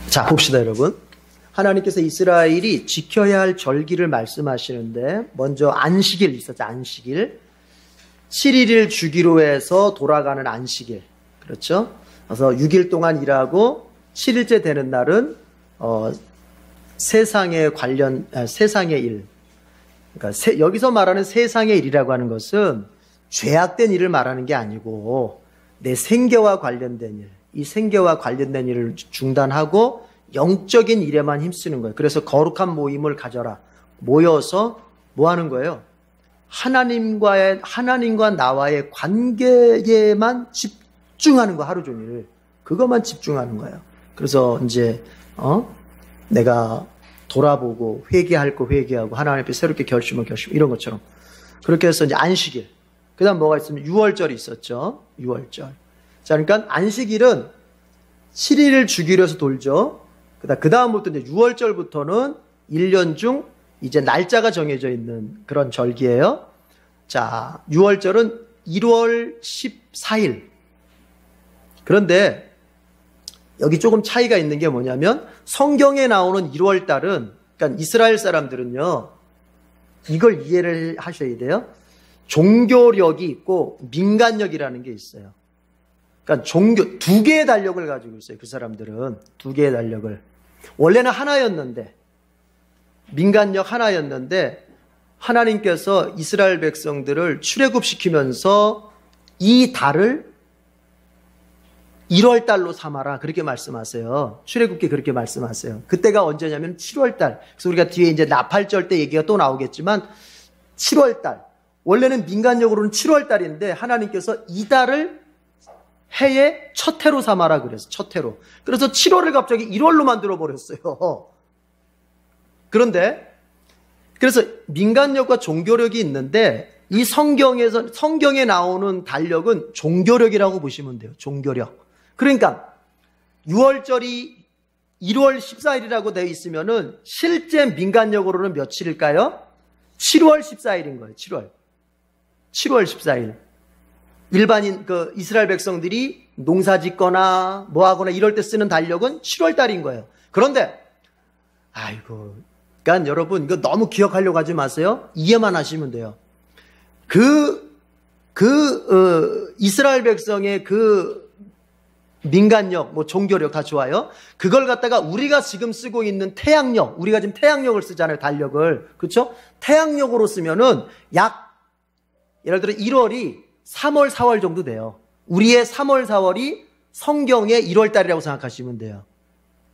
자, 봅시다, 여러분. 하나님께서 이스라엘이 지켜야 할 절기를 말씀하시는데, 먼저 안식일 있었죠, 안식일. 7일을 주기로 해서 돌아가는 안식일. 그렇죠? 그래서 6일 동안 일하고 7일째 되는 날은, 세상의 일. 그러니까 여기서 말하는 세상의 일이라고 하는 것은 죄악된 일을 말하는 게 아니고, 내 생계와 관련된 일, 이 생계와 관련된 일을 중단하고 영적인 일에만 힘쓰는 거예요. 그래서 거룩한 모임을 가져라. 모여서 뭐 하는 거예요? 하나님과 나와의 관계에만 집중하는 거, 하루 종일. 그것만 집중하는 거예요. 그래서 이제, 내가 돌아보고 회개할 거 회개하고 하나님 앞에 새롭게 결심을 이런 것처럼. 그렇게 해서 이제 안식일. 그 다음 뭐가 있으면 6월절이 있었죠. 6월절. 자, 그러니까 안식일은 7일을 주기로 해서 돌죠. 그 다음부터 이제 6월절부터는 1년 중 이제 날짜가 정해져 있는 그런 절기예요. 자, 6월절은 1월 14일. 그런데 여기 조금 차이가 있는 게 뭐냐면, 성경에 나오는 1월달은, 그러니까 이스라엘 사람들은요, 이걸 이해를 하셔야 돼요. 종교력이 있고 민간력이라는 게 있어요. 그러니까 두 개의 달력을 가지고 있어요. 그 사람들은 두 개의 달력을. 원래는 하나였는데, 민간력 하나였는데, 하나님께서 이스라엘 백성들을 출애굽시키면서 이 달을 1월달로 삼아라, 그렇게 말씀하세요. 출애굽기 그렇게 말씀하세요. 그때가 언제냐면 7월달. 그래서 우리가 뒤에 이제 나팔절 때 얘기가 또 나오겠지만 7월달. 원래는 민간력으로는 7월달인데 하나님께서 이 달을 해의 첫 해로 삼아라 그래서 첫 해로. 그래서 7월을 갑자기 1월로 만들어 버렸어요. 그런데 그래서 민간력과 종교력이 있는데, 이 성경에 나오는 달력은 종교력이라고 보시면 돼요. 종교력. 그러니까 6월절이 1월 14일이라고 되어 있으면은 실제 민간력으로는 며칠일까요? 7월 14일인 거예요. 7월 14일. 일반인 이스라엘 백성들이 농사 짓거나 뭐 하거나 이럴 때 쓰는 달력은 7월 달인 거예요. 그런데 그러니까 여러분 이거 너무 기억하려고 하지 마세요. 이해만 하시면 돼요. 이스라엘 백성의 민간력, 뭐 종교력 다 좋아요. 그걸 갖다가 우리가 지금 쓰고 있는 태양력, 우리가 지금 태양력을 쓰잖아요, 달력을. 그렇죠? 태양력으로 쓰면은 예를 들어 1월이 3월, 4월 정도 돼요. 우리의 3월, 4월이 성경의 1월 달이라고 생각하시면 돼요.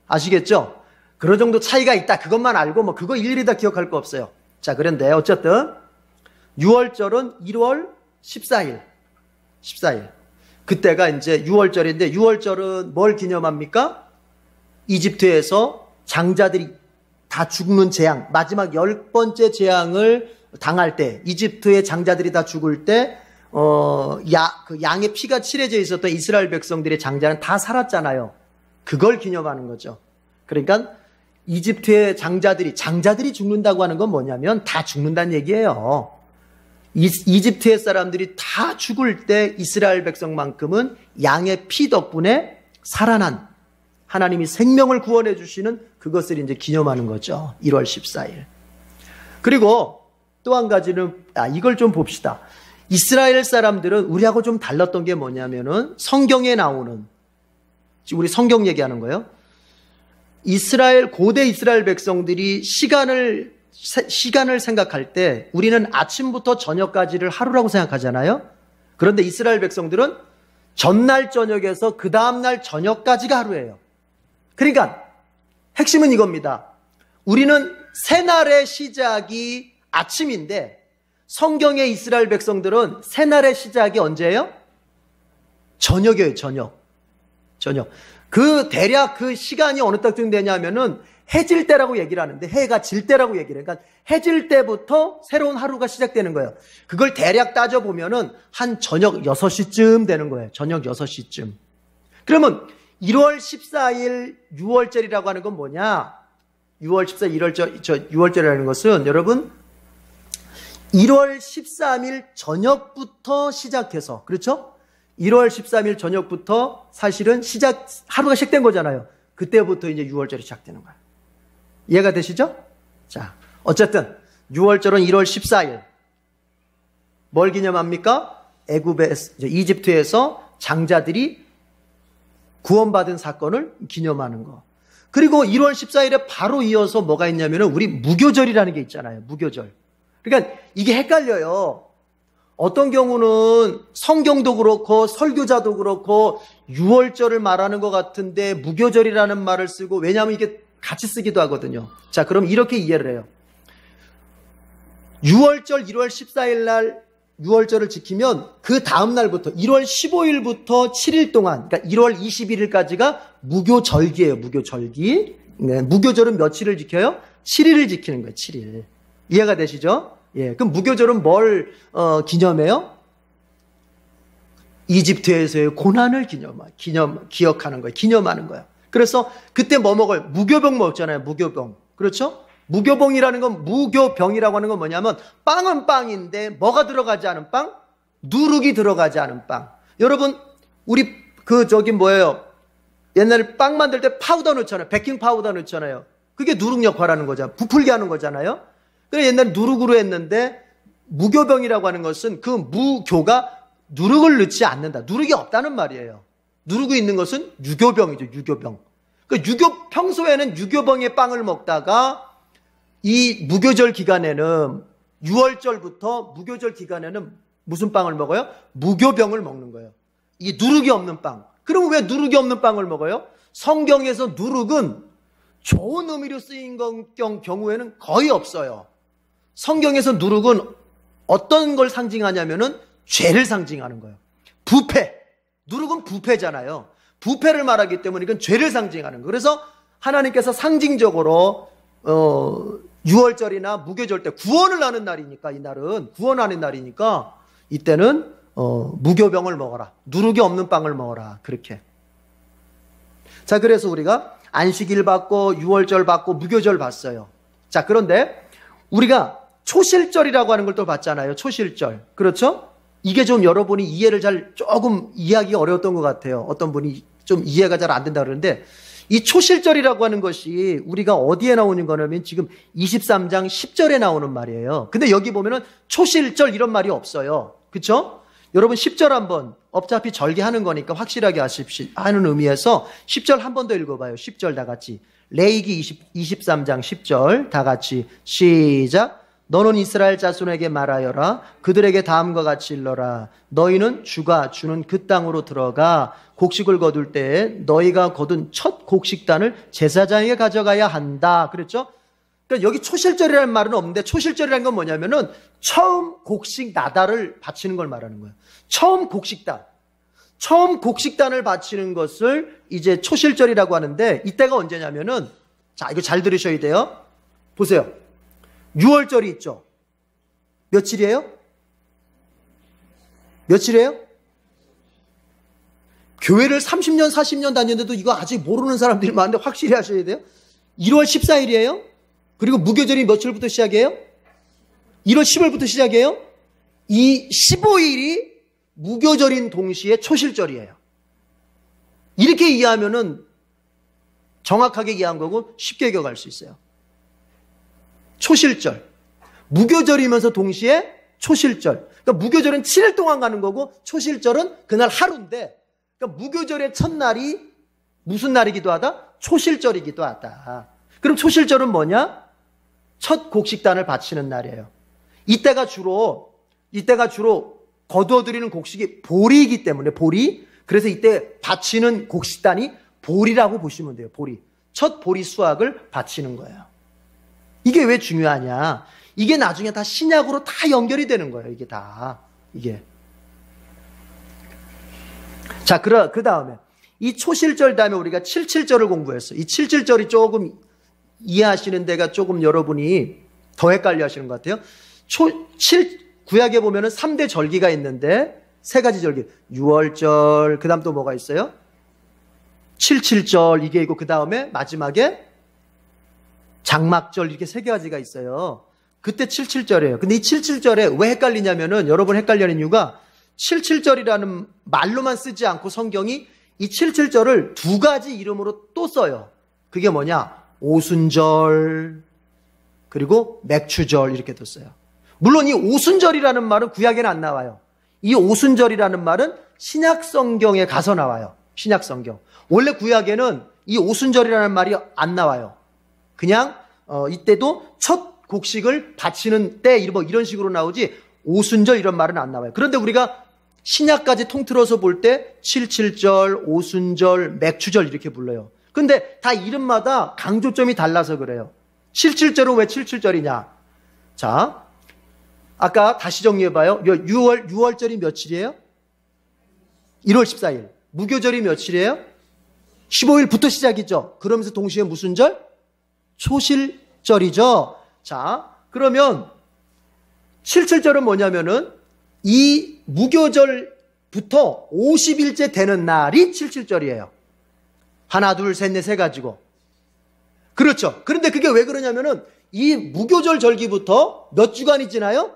아시겠죠? 그런 정도 차이가 있다. 그것만 알고 뭐 그거 일일이 다 기억할 거 없어요. 자, 그런데 어쨌든 6월절은 1월 14일. 그때가 이제 6월절인데, 6월절은 뭘 기념합니까? 이집트에서 장자들이 다 죽는 재앙, 마지막 10번째 재앙을 당할 때, 이집트의 장자들이 다 죽을 때, 양의 피가 칠해져 있었던 이스라엘 백성들의 장자는 다 살았잖아요. 그걸 기념하는 거죠. 그러니까 이집트의 장자들이 죽는다고 하는 건 뭐냐면 다 죽는다는 얘기예요. 이집트의 사람들이 다 죽을 때 이스라엘 백성만큼은 양의 피 덕분에 살아난, 하나님이 생명을 구원해 주시는 그것을 이제 기념하는 거죠. 1월 14일. 그리고 또 한 가지는, 이걸 좀 봅시다. 이스라엘 사람들은 우리하고 좀 달랐던 게 뭐냐면은, 성경에 나오는, 지금 우리 성경 얘기하는 거예요. 고대 이스라엘 백성들이 시간을 생각할 때 우리는 아침부터 저녁까지를 하루라고 생각하잖아요. 그런데 이스라엘 백성들은 전날 저녁에서 그 다음날 저녁까지가 하루예요. 그러니까 핵심은 이겁니다. 우리는 새날의 시작이 아침인데, 성경의 이스라엘 백성들은 새날의 시작이 언제예요? 저녁이에요. 저녁. 대략 그 시간이 어느 때쯤 되냐면은 해질 때라고 얘기를 하는데, 해가 질 때라고 얘기를 해요. 그러니까 해질 때부터 새로운 하루가 시작되는 거예요. 그걸 대략 따져보면은 한 저녁 6시쯤 되는 거예요. 저녁 6시쯤. 그러면 1월 14일 6월절이라고 하는 건 뭐냐? 6월 14일 6월절이라는 것은 여러분 1월 13일 저녁부터 시작해서, 그렇죠? 1월 13일 저녁부터 사실은 하루가 시작된 거잖아요. 그때부터 이제 6월절이 시작되는 거예요. 이해가 되시죠? 자, 어쨌든 6월절은 1월 14일. 뭘 기념합니까? 이집트에서 장자들이 구원받은 사건을 기념하는 거. 그리고 1월 14일에 바로 이어서 뭐가 있냐면은 우리 무교절이라는 게 있잖아요. 무교절. 그러니까 이게 헷갈려요. 어떤 경우는 성경도 그렇고 설교자도 그렇고 6월절을 말하는 것 같은데 무교절이라는 말을 쓰고, 왜냐하면 이게 같이 쓰기도 하거든요. 자, 그럼 이렇게 이해를 해요. 6월절 1월 14일 날 6월절을 지키면 그 다음 날부터 1월 15일부터 7일 동안, 그러니까 1월 21일까지가 무교절기예요. 무교절기. 네, 무교절은 며칠을 지켜요? 7일을 지키는 거예요. 7일. 이해가 되시죠? 예. 그럼 무교절은 뭘 기념해요? 이집트에서의 고난을 기억하는 거예요. 기념하는 거예요. 그래서 그때 뭐 먹어요? 무교병 먹잖아요. 무교병. 그렇죠? 무교병이라는 건, 무교병이라고 하는 건 뭐냐면 빵은 빵인데 뭐가 들어가지 않은 빵? 누룩이 들어가지 않은 빵. 여러분, 우리 뭐예요? 옛날에 빵 만들 때 파우더 넣잖아요. 베이킹 파우더 넣잖아요. 그게 누룩 역할하는 거잖아요. 부풀게 하는 거잖아요. 그래, 옛날에 누룩으로 했는데 무교병이라고 하는 것은 그 무교가 누룩을 넣지 않는다. 누룩이 없다는 말이에요. 누룩이 있는 것은 유교병이죠. 유교병. 평소에는 유교병의 빵을 먹다가 이 무교절 기간에는 6월절부터 무교절 기간에는 무슨 빵을 먹어요? 무교병을 먹는 거예요. 이게 누룩이 없는 빵. 그럼 왜 누룩이 없는 빵을 먹어요? 성경에서 누룩은 좋은 의미로 쓰인 경우에는 거의 없어요. 성경에서 누룩은 어떤 걸 상징하냐면은 죄를 상징하는 거예요. 부패. 누룩은 부패잖아요. 부패를 말하기 때문에 이건 죄를 상징하는 거예요. 그래서 하나님께서 상징적으로 6월절이나 무교절 때 구원을 하는 날이니까, 이날은 구원하는 날이니까 이때는 무교병을 먹어라. 누룩이 없는 빵을 먹어라. 그렇게. 자, 그래서 우리가 안식일 받고 6월절 받고 무교절 봤어요. 자, 그런데 우리가 초실절이라고 하는 걸 또 봤잖아요. 초실절. 그렇죠? 이게 좀 여러분이 이해를 조금 이해하기가 어려웠던 것 같아요. 어떤 분이 좀 이해가 잘 안 된다 그러는데, 이 초실절이라고 하는 것이 우리가 어디에 나오는 거냐면 지금 23장 10절에 나오는 말이에요. 근데 여기 보면은 초실절 이런 말이 없어요. 그렇죠? 여러분 10절 한번, 어차피 절개하는 거니까 확실하게 하는 의미에서 10절 한 번 더 읽어봐요. 10절 다 같이. 레위기 23장 10절 다 같이 시작. 너는 이스라엘 자손에게 말하여라. 그들에게 다음과 같이 일러라. 너희는 주가 주는 그 땅으로 들어가 곡식을 거둘 때에 너희가 거둔 첫 곡식단을 제사장에게 가져가야 한다. 그랬죠? 그러니까 여기 초실절이라는 말은 없는데, 초실절이라는 건 뭐냐면은 처음 곡식 나달을 바치는 걸 말하는 거예요. 처음 곡식단을 바치는 것을 이제 초실절이라고 하는데, 이때가 언제냐면은, 자, 이거 잘 들으셔야 돼요. 보세요. 6월절이 있죠. 며칠이에요? 며칠이에요? 교회를 30년, 40년 다녔는데도 이거 아직 모르는 사람들이 많은데 확실히 하셔야 돼요. 1월 14일이에요. 그리고 무교절이 며칠부터 시작해요? 1월 10일부터 시작해요. 이 15일이 무교절인 동시에 초실절이에요. 이렇게 이해하면은 정확하게 이해한 거고 쉽게 기억할 수 있어요. 초실절. 무교절이면서 동시에 초실절. 그러니까 무교절은 7일 동안 가는 거고 초실절은 그날 하루인데, 그러니까 무교절의 첫날이 무슨 날이기도 하다? 초실절이기도 하다. 그럼 초실절은 뭐냐? 첫 곡식단을 바치는 날이에요. 이때가 주로 거두어드리는 곡식이 보리이기 때문에, 보리. 그래서 이때 바치는 곡식단이 보리라고 보시면 돼요. 보리. 첫 보리 수확을 바치는 거예요. 이게 왜 중요하냐? 이게 나중에 다 신약으로 다 연결이 되는 거예요. 이게 다. 이게. 자, 그 다음에 이 초실절 다음에 우리가 77절을 공부했어요. 이 77절이 조금 이해하시는 데가 조금 여러분이 더 헷갈려 하시는 것 같아요. 구약에 보면은 3대 절기가 있는데, 3가지 절기. 6월절, 그 다음 또 뭐가 있어요? 77절, 이게 있고, 그 다음에 마지막에 장막절, 이렇게 3가지가 있어요. 그때 77절이에요. 근데 이 77절에 왜 헷갈리냐면은, 여러분 헷갈리는 이유가 77절이라는 말로만 쓰지 않고 성경이 이 77절을 2가지 이름으로 또 써요. 그게 뭐냐? 오순절, 그리고 맥추절 이렇게 뒀어요. 물론 이 오순절이라는 말은 구약에는 안 나와요. 이 오순절이라는 말은 신약 성경에 가서 나와요. 신약 성경. 원래 구약에는 이 오순절이라는 말이 안 나와요. 그냥 이때도 첫 곡식을 바치는 때 뭐 이런 식으로 나오지 오순절 이런 말은 안 나와요. 그런데 우리가 신약까지 통틀어서 볼 때 77절, 오순절, 맥추절 이렇게 불러요. 근데 다 이름마다 강조점이 달라서 그래요. 77절은 왜 77절이냐? 자, 아까 다시 정리해봐요. 6월절이 며칠이에요? 1월 14일. 무교절이 며칠이에요? 15일부터 시작이죠. 그러면서 동시에 무슨 절? 초실절이죠. 자, 그러면 77절은 뭐냐면은 이 무교절부터 50일째 되는 날이 77절이에요. 하나, 둘, 셋, 넷, 세 가지고. 그렇죠. 그런데 그게 왜 그러냐면은 이 무교절 절기부터 몇 주간이 지나요?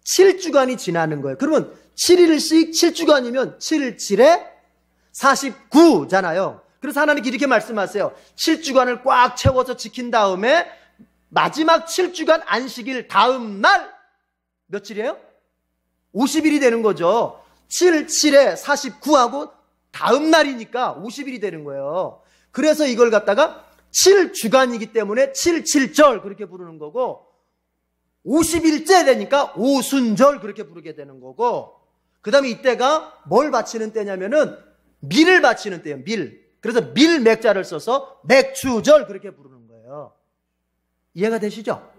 7주간이 지나는 거예요. 그러면 7일씩 7주간이면 7, 7에 49잖아요. 그래서 하나님께 이렇게 말씀하세요. 7주간을 꽉 채워서 지킨 다음에 마지막 7주간 안식일 다음 날 며칠이에요? 50일이 되는 거죠. 7, 7에 49하고 다음 날이니까 50일이 되는 거예요. 그래서 이걸 갖다가 7주간이기 때문에 77절 그렇게 부르는 거고 50일째 되니까 오순절 그렇게 부르게 되는 거고 그 다음에 이때가 뭘 바치는 때냐면은 밀을 바치는 때예요. 밀. 그래서 밀 맥자를 써서 맥추절 그렇게 부르는 거예요. 이해가 되시죠?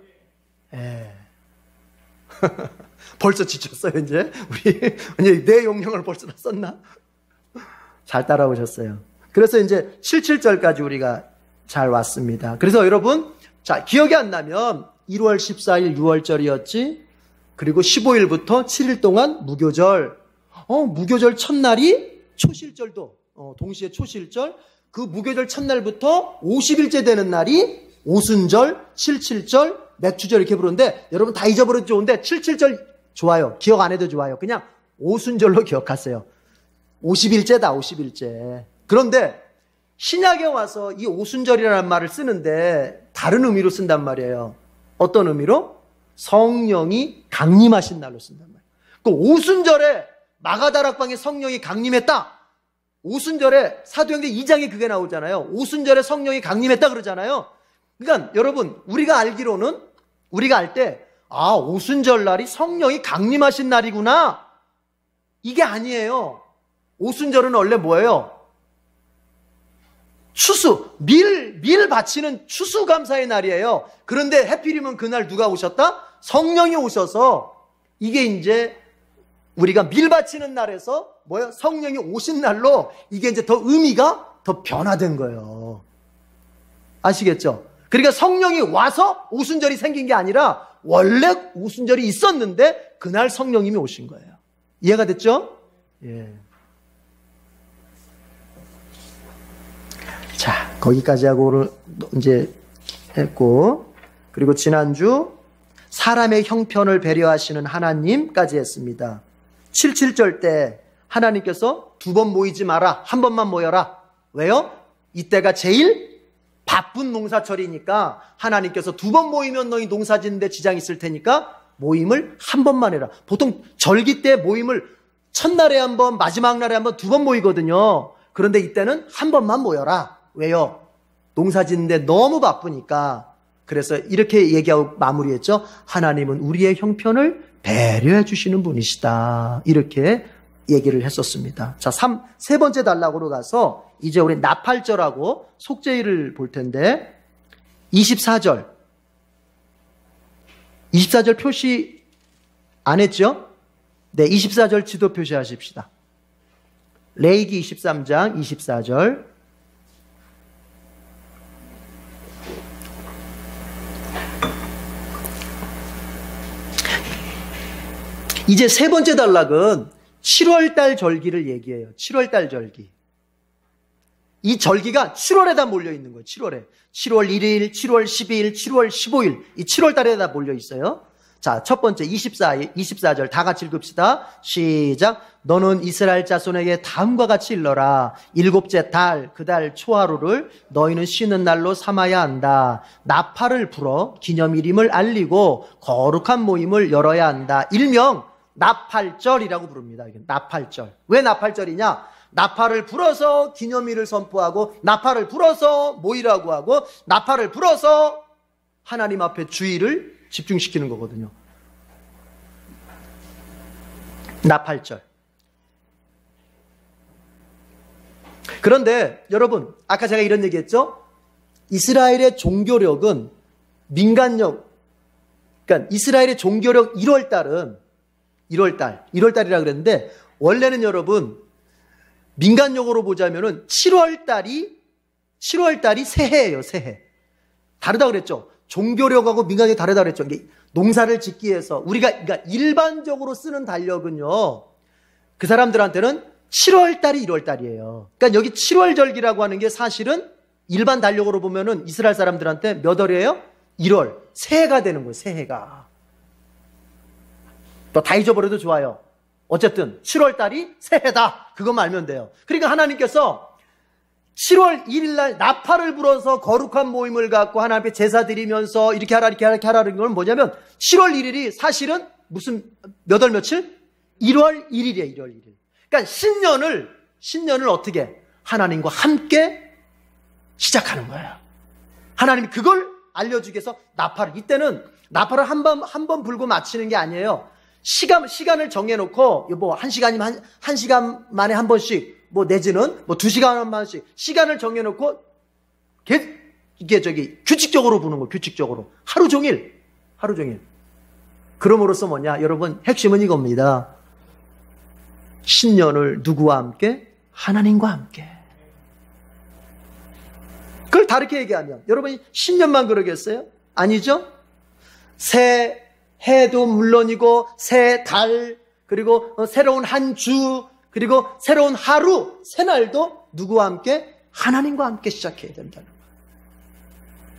예. 벌써 지쳤어요 이제 우리 내 용량을 벌써 다 썼나? 잘 따라오셨어요. 그래서 이제 77절까지 우리가 잘 왔습니다. 그래서 여러분 자 기억이 안 나면 1월 14일 6월절이었지 그리고 15일부터 7일 동안 무교절 무교절 첫날이 초실절도 동시에 초실절 그 무교절 첫날부터 50일째 되는 날이 오순절 77절 맥추절 이렇게 부르는데 여러분 다 잊어버려도 좋은데 77절 좋아요. 기억 안 해도 좋아요. 그냥 오순절로 기억하세요. 50일째다 50일째. 그런데 신약에 와서 이 오순절이라는 말을 쓰는데 다른 의미로 쓴단 말이에요. 어떤 의미로? 성령이 강림하신 날로 쓴단 말이에요. 그 오순절에 마가다락방에 성령이 강림했다. 오순절에 사도행전 2장에 그게 나오잖아요. 오순절에 성령이 강림했다 그러잖아요. 그러니까 여러분 우리가 알기로는 우리가 알 때 오순절 날이 성령이 강림하신 날이구나. 이게 아니에요. 오순절은 원래 뭐예요? 추수, 밀 바치는 추수감사의 날이에요. 그런데 해필이면 그날 누가 오셨다? 성령이 오셔서 이게 이제 우리가 밀 바치는 날에서 뭐예요? 성령이 오신 날로 이게 이제 더 의미가 더 변화된 거예요. 아시겠죠? 그러니까 성령이 와서 오순절이 생긴 게 아니라 원래 오순절이 있었는데 그날 성령님이 오신 거예요. 이해가 됐죠? 예. 자, 거기까지 하고 오늘 이제 했고, 그리고 지난주 사람의 형편을 배려하시는 하나님까지 했습니다. 77절 때 하나님께서 2번 모이지 마라. 한 번만 모여라. 왜요? 이때가 제일 바쁜 농사철이니까 하나님께서 2번 모이면 너희 농사 짓는데 지장이 있을 테니까 모임을 한 번만 해라. 보통 절기 때 모임을 첫날에 한 번, 마지막 날에 한 번, 2번 모이거든요. 그런데 이때는 한 번만 모여라. 왜요? 농사 짓는데 너무 바쁘니까. 그래서 이렇게 얘기하고 마무리했죠. 하나님은 우리의 형편을 배려해 주시는 분이시다. 이렇게 얘기를 했었습니다. 자, 세 번째 단락으로 가서 이제 우리 나팔절하고 속죄일을 볼 텐데 24절 표시 안 했죠? 네, 24절 지도 표시하십시다. 레위기 23장 24절 이제 세 번째 단락은 7월달 절기를 얘기해요. 7월달 절기. 이 절기가 7월에 다 몰려 있는 거예요. 7월에. 7월 1일, 7월 12일, 7월 15일. 이 7월달에 다 몰려 있어요. 자, 첫 번째 24절 다 같이 읽읍시다. 시작. 너는 이스라엘 자손에게 다음과 같이 일러라. 일곱째 달, 그 달 초하루를 너희는 쉬는 날로 삼아야 한다. 나팔을 불어 기념일임을 알리고 거룩한 모임을 열어야 한다. 일명 나팔절이라고 부릅니다. 나팔절. 왜 나팔절이냐? 나팔을 불어서 기념일을 선포하고, 나팔을 불어서 모이라고 하고, 나팔을 불어서 하나님 앞에 주의를 집중시키는 거거든요. 나팔절. 그런데 여러분, 아까 제가 이런 얘기했죠? 이스라엘의 종교력은 민간력, 그러니까 이스라엘의 종교력 1월달은 1월달이라 그랬는데, 원래는 여러분 민간력으로 보자면은 7월달이 새해예요, 새해. 다르다 그랬죠? 종교력하고 민간력이 다르다 그랬죠? 이게 농사를 짓기 위해서 우리가 그러니까 일반적으로 쓰는 달력은요, 그 사람들한테는 7월달이 1월달이에요. 그러니까 여기 7월절기라고 하는 게 사실은 일반 달력으로 보면은 이스라엘 사람들한테 몇 월이에요? 1월. 새해가 되는 거예요, 새해가. 또 다 잊어버려도 좋아요. 어쨌든 7월달이 새해다. 그것만 알면 돼요. 그러니까 하나님께서 7월 1일 날 나팔을 불어서 거룩한 모임을 갖고 하나님 앞에 제사 드리면서 이렇게 하라 이렇게 하라는 건 뭐냐면 7월 1일이 사실은 무슨 몇 월 며칠? 1월 1일이에요. 1월 1일. 그러니까 신년을 어떻게 하나님과 함께 시작하는 거예요. 하나님이 그걸 알려주기 위해서 이때는 나팔을 한 번 불고 마치는 게 아니에요. 시간을 정해놓고, 뭐, 1시간이면 1시간 만에 한 번씩, 뭐, 내지는 뭐, 2시간 한 번씩, 시간을 정해놓고, 이게 규칙적으로 부는 거예요, 규칙적으로. 하루 종일. 그럼으로써 뭐냐, 여러분, 핵심은 이겁니다. 신년을 누구와 함께? 하나님과 함께. 그걸 다르게 얘기하면, 여러분이 신년만 그러겠어요? 아니죠? 새 해도 물론이고 새 달, 그리고 새로운 한 주, 그리고 새로운 하루, 새날도 누구와 함께? 하나님과 함께 시작해야 된다는 거예요.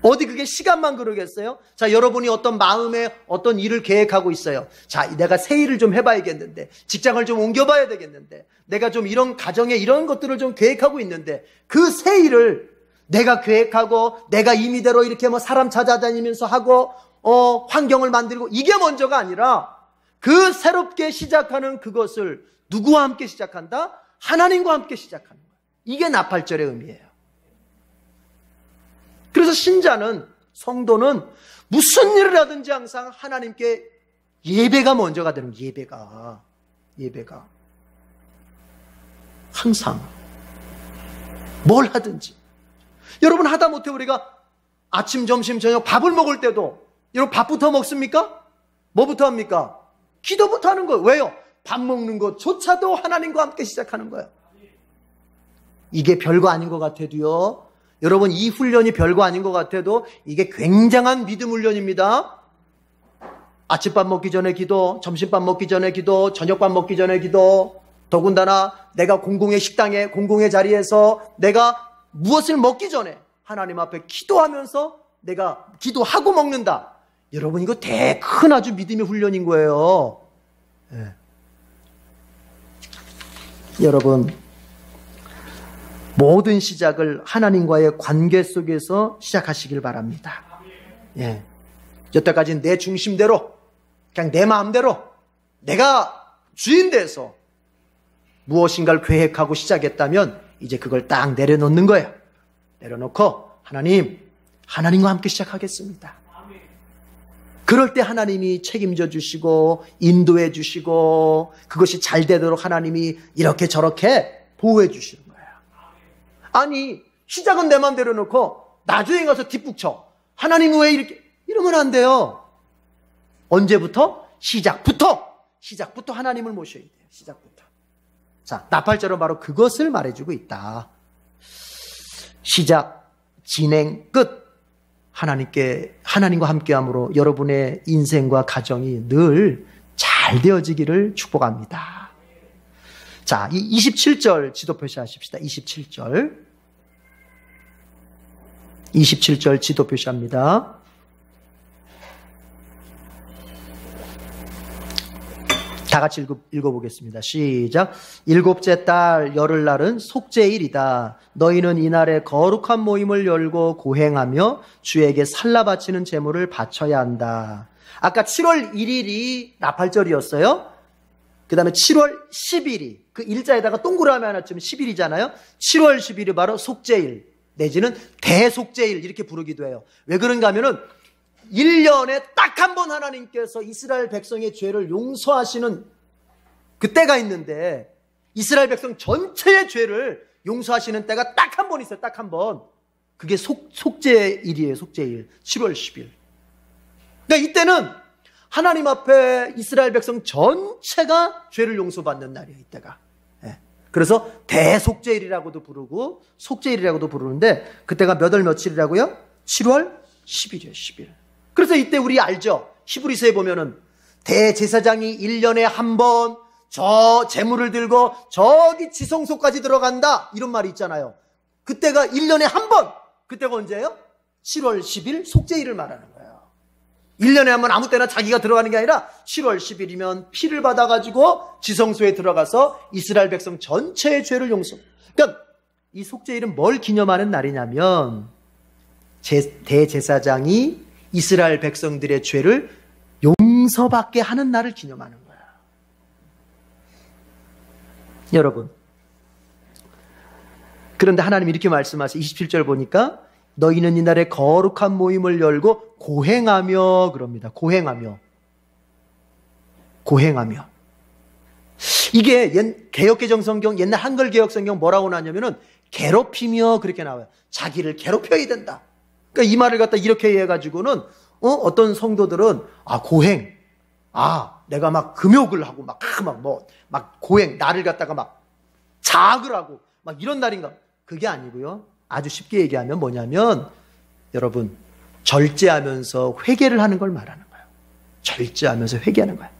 어디 그게 시간만 그러겠어요? 자, 여러분이 어떤 마음에 어떤 일을 계획하고 있어요. 자, 내가 새 일을 좀 해봐야겠는데, 직장을 좀 옮겨봐야 되겠는데, 내가 좀 이런 가정에 이런 것들을 좀 계획하고 있는데, 그 새 일을 내가 계획하고 내가 임의대로 이렇게 뭐 사람 찾아다니면서 하고 환경을 만들고 이게 먼저가 아니라 그 새롭게 시작하는 그것을 누구와 함께 시작한다? 하나님과 함께 시작하는 거예요. 이게 나팔절의 의미예요. 그래서 신자는, 성도는 무슨 일을 하든지 항상 하나님께 예배가 먼저가 되는 거예요. 예배가 항상 뭘 하든지. 여러분, 하다못해 우리가 아침, 점심, 저녁 밥을 먹을 때도 여러분 밥부터 먹습니까? 뭐부터 합니까? 기도부터 하는 거예요. 왜요? 밥 먹는 것조차도 하나님과 함께 시작하는 거예요. 이게 별거 아닌 것 같아도요, 여러분, 이 훈련이 별거 아닌 것 같아도 이게 굉장한 믿음 훈련입니다. 아침밥 먹기 전에 기도, 점심밥 먹기 전에 기도, 저녁밥 먹기 전에 기도, 더군다나 내가 공공의 식당에, 공공의 자리에서 내가 무엇을 먹기 전에 하나님 앞에 기도하면서 내가 기도하고 먹는다. 여러분, 이거 큰 아주 믿음의 훈련인 거예요. 네. 여러분, 모든 시작을 하나님과의 관계 속에서 시작하시길 바랍니다. 예. 여태까지는 내 중심대로, 그냥 내 마음대로, 내가 주인 돼서 무엇인가를 계획하고 시작했다면 이제 그걸 딱 내려놓는 거예요. 내려놓고 하나님과 함께 시작하겠습니다. 그럴 때 하나님이 책임져 주시고 인도해 주시고 그것이 잘 되도록 하나님이 이렇게 저렇게 보호해 주시는 거예요. 아니, 시작은 내 마음대로 놓고 나중에 가서 뒷북쳐. 하나님은 왜 이렇게, 이러면 안 돼요. 언제부터? 시작부터 하나님을 모셔야 돼요. 시작부터. 자, 나팔절은 바로 그것을 말해주고 있다. 시작, 진행, 끝. 하나님과 함께함으로 여러분의 인생과 가정이 늘 잘 되어지기를 축복합니다. 자, 이 27절 지도 표시하십시다. 27절 지도 표시합니다. 다 같이 읽어보겠습니다. 시작. 일곱째 달 열흘날은 속죄일이다. 너희는 이날에 거룩한 모임을 열고 고행하며 주에게 살라 바치는 제물을 바쳐야 한다. 아까 7월 1일이 나팔절이었어요. 그 다음에 7월 10일이 그 일자에다가 동그라미 하나 치면 10일이잖아요. 7월 10일이 바로 속죄일 내지는 대속죄일 이렇게 부르기도 해요. 왜 그런가 하면은 1년에 딱 한 번 하나님께서 이스라엘 백성의 죄를 용서하시는 그 때가 있는데 이스라엘 백성 전체의 죄를 용서하시는 때가 딱 한 번 있어요. 딱 한 번. 그게 속죄일이에요. 속죄일. 7월 10일. 그러니까 이때는 하나님 앞에 이스라엘 백성 전체가 죄를 용서받는 날이에요. 이때가. 그래서 대속죄일이라고도 부르고 속죄일이라고도 부르는데 그때가 몇 월 며칠이라고요? 7월 10일이에요. 10일. 그래서 이때 우리 알죠? 히브리서에 보면은 대제사장이 1년에 한 번 저 제물을 들고 저기 지성소까지 들어간다 이런 말이 있잖아요. 그때가 1년에 한 번. 그때가 언제예요? 7월 10일 속죄일을 말하는 거예요. 1년에 한 번 아무 때나 자기가 들어가는 게 아니라 7월 10일이면 피를 받아가지고 지성소에 들어가서 이스라엘 백성 전체의 죄를 용서. 그러니까 이 속죄일은 뭘 기념하는 날이냐면 대제사장이 이스라엘 백성들의 죄를 용서받게 하는 날을 기념하는 거야. 여러분, 그런데 하나님 이렇게 말씀하세요. 27절 보니까 너희는 이날에 거룩한 모임을 열고 고행하며 그럽니다. 고행하며. 이게 개역개정 성경, 옛날 한글 개역 성경 뭐라고 나냐면은 괴롭히며 그렇게 나와요. 자기를 괴롭혀야 된다. 그러니까 이 말을 갖다 이렇게 해가지고는 어떤 성도들은 고행, 내가 막 금욕을 하고 막 고행, 나를 갖다가 막 자학을 하고 막 이런 날인가? 그게 아니고요. 아주 쉽게 얘기하면 뭐냐면 여러분 절제하면서 회개를 하는 걸 말하는 거예요. 절제하면서 회개하는 거예요.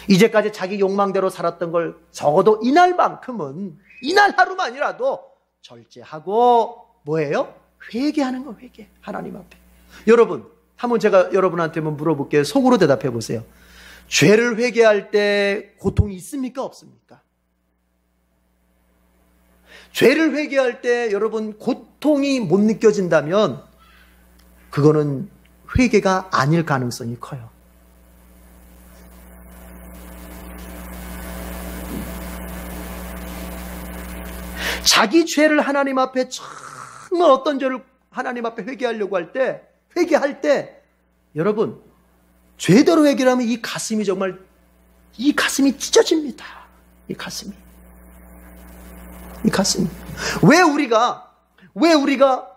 이제까지 자기 욕망대로 살았던 걸 적어도 이날만큼은 이날 하루만이라도 절제하고 뭐예요? 회개하는 거. 회개. 하나님 앞에. 여러분 한번 제가 여러분한테 한번 물어볼게요. 속으로 대답해 보세요. 죄를 회개할 때 고통이 있습니까? 없습니까? 죄를 회개할 때 여러분 고통이 못 느껴진다면 그거는 회개가 아닐 가능성이 커요. 자기 죄를 하나님 앞에 정말 어떤 죄를 하나님 앞에 회개하려고 회개할 때 여러분 죄대로 회개하면 이 가슴이 찢어집니다. 이 가슴이. 왜 우리가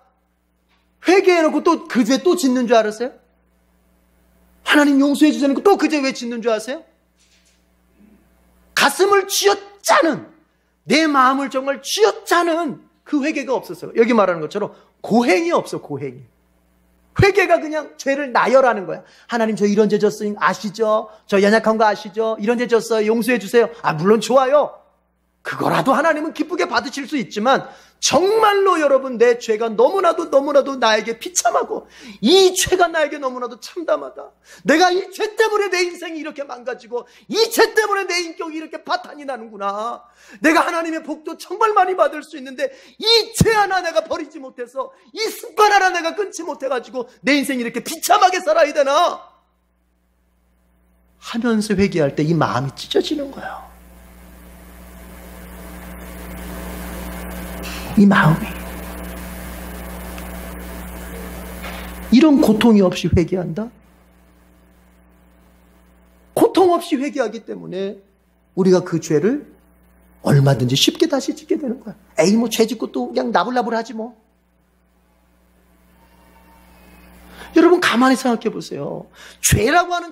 회개해놓고 또 그 죄 또 짓는 줄 알았어요? 하나님 용서해 주자는 거 또 그 죄 왜 짓는 줄 아세요? 가슴을 쥐어짜는, 내 마음을 정말 쥐어짜는 그 회개가 없었어요. 여기 말하는 것처럼 고행이 없어. 고행이. 회개가 그냥 죄를 나열하는 거야. 하나님 저 이런 죄 졌어요. 아시죠? 저 연약한 거 아시죠? 이런 죄 졌어요. 용서해 주세요. 물론 좋아요. 그거라도 하나님은 기쁘게 받으실 수 있지만 정말로 여러분 내 죄가 너무나도 나에게 비참하고 이 죄가 나에게 너무나도 참담하다. 내가 이 죄 때문에 내 인생이 이렇게 망가지고 이 죄 때문에 내 인격이 이렇게 파탄이 나는구나. 내가 하나님의 복도 정말 많이 받을 수 있는데 이 죄 하나 내가 버리지 못해서 이 습관 하나 내가 끊지 못해가지고 내 인생이 이렇게 비참하게 살아야 되나 하면서 회개할 때 이 마음이 찢어지는 거예요. 이 마음이. 이런 고통이 없이 회개한다? 고통 없이 회개하기 때문에 우리가 그 죄를 얼마든지 쉽게 다시 짓게 되는 거야. 에이 뭐 죄 짓고 또 그냥 나불나불하지 뭐. 여러분 가만히 생각해 보세요. 죄라고 하는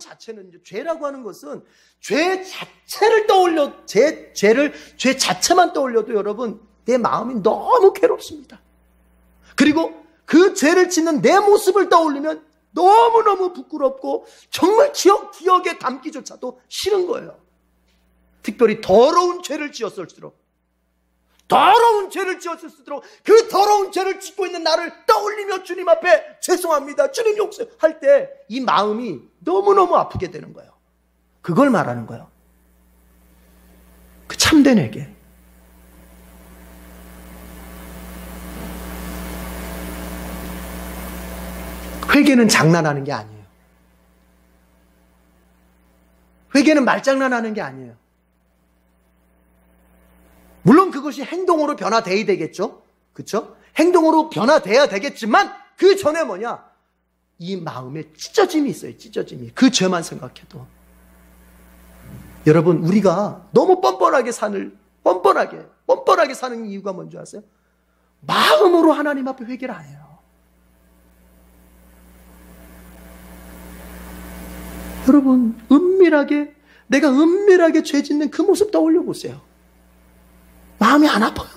것은 죄 자체를 죄 자체만 떠올려도 여러분 내 마음이 너무 괴롭습니다. 그리고 그 죄를 짓는 내 모습을 떠올리면 너무너무 부끄럽고 정말 기억에 담기조차도 싫은 거예요. 특별히 더러운 죄를 지었을수록 그 더러운 죄를 짓고 있는 나를 떠올리며 주님 앞에 죄송합니다, 주님 용서할 때 이 마음이 너무너무 아프게 되는 거예요. 그걸 말하는 거예요. 참된 회개. 회개는 장난하는 게 아니에요. 회개는 말장난하는 게 아니에요. 물론 그것이 행동으로 변화돼야 되겠죠. 그렇죠? 행동으로 변화돼야 되겠지만 그 전에 뭐냐? 이 마음에 찢어짐이 있어요. 찢어짐이. 그 죄만 생각해도. 여러분, 우리가 너무 뻔뻔하게 사는 이유가 뭔지 아세요? 마음으로 하나님 앞에 회개를 안 해요. 여러분, 내가 은밀하게 죄 짓는 그 모습 떠올려 보세요. 마음이 안 아파요.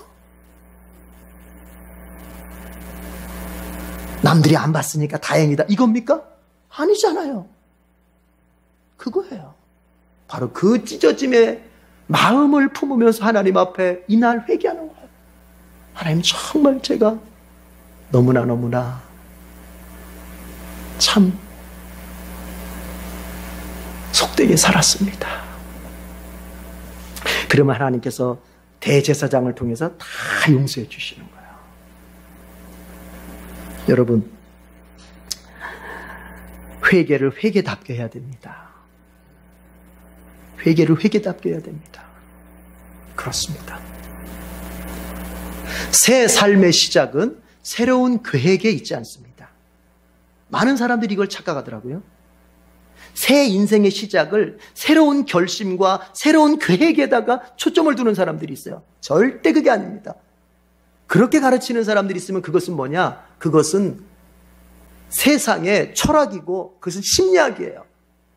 남들이 안 봤으니까 다행이다. 이겁니까? 아니잖아요. 그거예요. 바로 그 찢어짐의 마음을 품으면서 하나님 앞에 이날 회개하는 거예요. 하나님, 정말 제가 너무나 참 속되게 살았습니다. 그러면 하나님께서 대제사장을 통해서 다 용서해 주시는 거예요. 여러분, 회개를 회개답게 해야 됩니다. 회개를 회개답게 해야 됩니다. 그렇습니다. 새 삶의 시작은 새로운 계획에 있지 않습니다. 많은 사람들이 이걸 착각하더라고요. 새 인생의 시작을 새로운 결심과 새로운 계획에다가 초점을 두는 사람들이 있어요. 절대 그게 아닙니다. 그렇게 가르치는 사람들이 있으면 그것은 뭐냐? 그것은 세상의 철학이고 그것은 심리학이에요.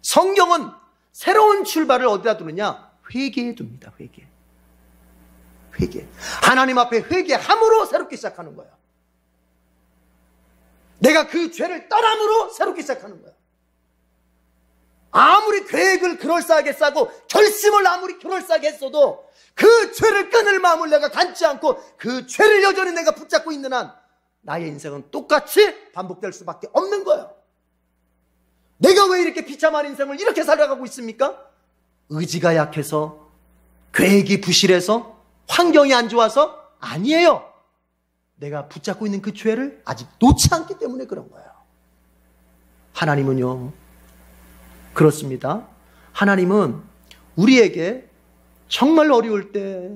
성경은 새로운 출발을 어디다 두느냐? 회개에 둡니다. 회개. 하나님 앞에 회개함으로 새롭게 시작하는 거예요. 내가 그 죄를 떠남으로 새롭게 시작하는 거예요. 아무리 계획을 그럴싸하게 짜고 결심을 아무리 그럴싸하게 했어도 그 죄를 끊을 마음을 내가 갖지 않고 그 죄를 여전히 내가 붙잡고 있는 한 나의 인생은 똑같이 반복될 수밖에 없는 거예요. 내가 왜 이렇게 비참한 인생을 이렇게 살아가고 있습니까? 의지가 약해서, 계획이 부실해서, 환경이 안 좋아서? 아니에요. 내가 붙잡고 있는 그 죄를 아직 놓지 않기 때문에 그런 거예요. 하나님은요, 그렇습니다. 하나님은 우리에게 정말 어려울 때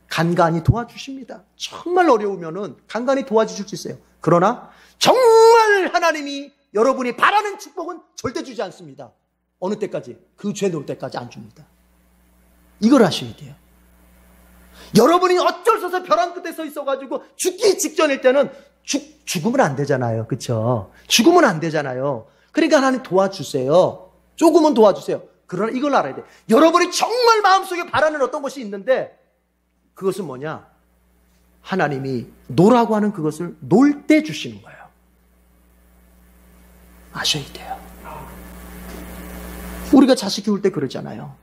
간간히 도와주십니다. 정말 어려우면은 간간히 도와주실 수 있어요. 그러나 정말 하나님이 여러분이 바라는 축복은 절대 주지 않습니다. 어느 때까지? 그 죄 놓을 때까지 안 줍니다. 이걸 아셔야 돼요. 여러분이 어쩔 수 없어 벼랑 끝에 서 있어가지고 죽기 직전일 때는 죽으면 안 되잖아요. 그렇죠? 죽으면 안 되잖아요. 그러니까 하나님 도와주세요. 조금은 도와주세요. 그러나 이걸 알아야 돼. 여러분이 정말 마음속에 바라는 어떤 것이 있는데 그것은 뭐냐? 하나님이 노라고 하는 그것을 놀 때 주시는 거예요. 아셔야 돼요. 우리가 자식 키울 때 그러잖아요.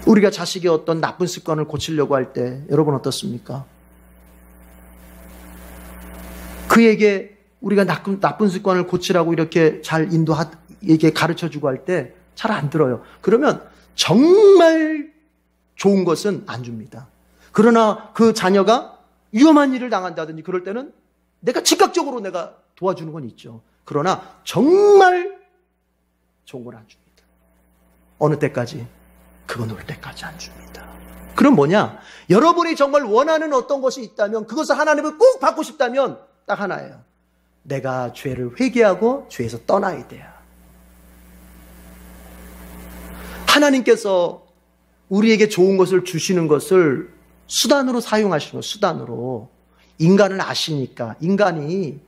우리가 자식의 어떤 나쁜 습관을 고치려고 할 때 여러분 어떻습니까? 그에게 우리가 나쁜 습관을 고치라고 이렇게 잘 이게 가르쳐주고 할 때 잘 안 들어요. 그러면 정말 좋은 것은 안 줍니다. 그러나 그 자녀가 위험한 일을 당한다든지 그럴 때는 내가 즉각적으로 내가 도와주는 건 있죠. 그러나 정말 좋은 건 안 줍니다. 어느 때까지? 그거 놓을 때까지 안 줍니다. 그럼 뭐냐? 여러분이 정말 원하는 어떤 것이 있다면 그것을 하나님을 꼭 받고 싶다면 딱 하나예요. 내가 죄를 회개하고 죄에서 떠나야 돼요. 하나님께서 우리에게 좋은 것을 주시는 것을 수단으로 사용하시는 거예요. 수단으로. 인간을 아시니까 인간이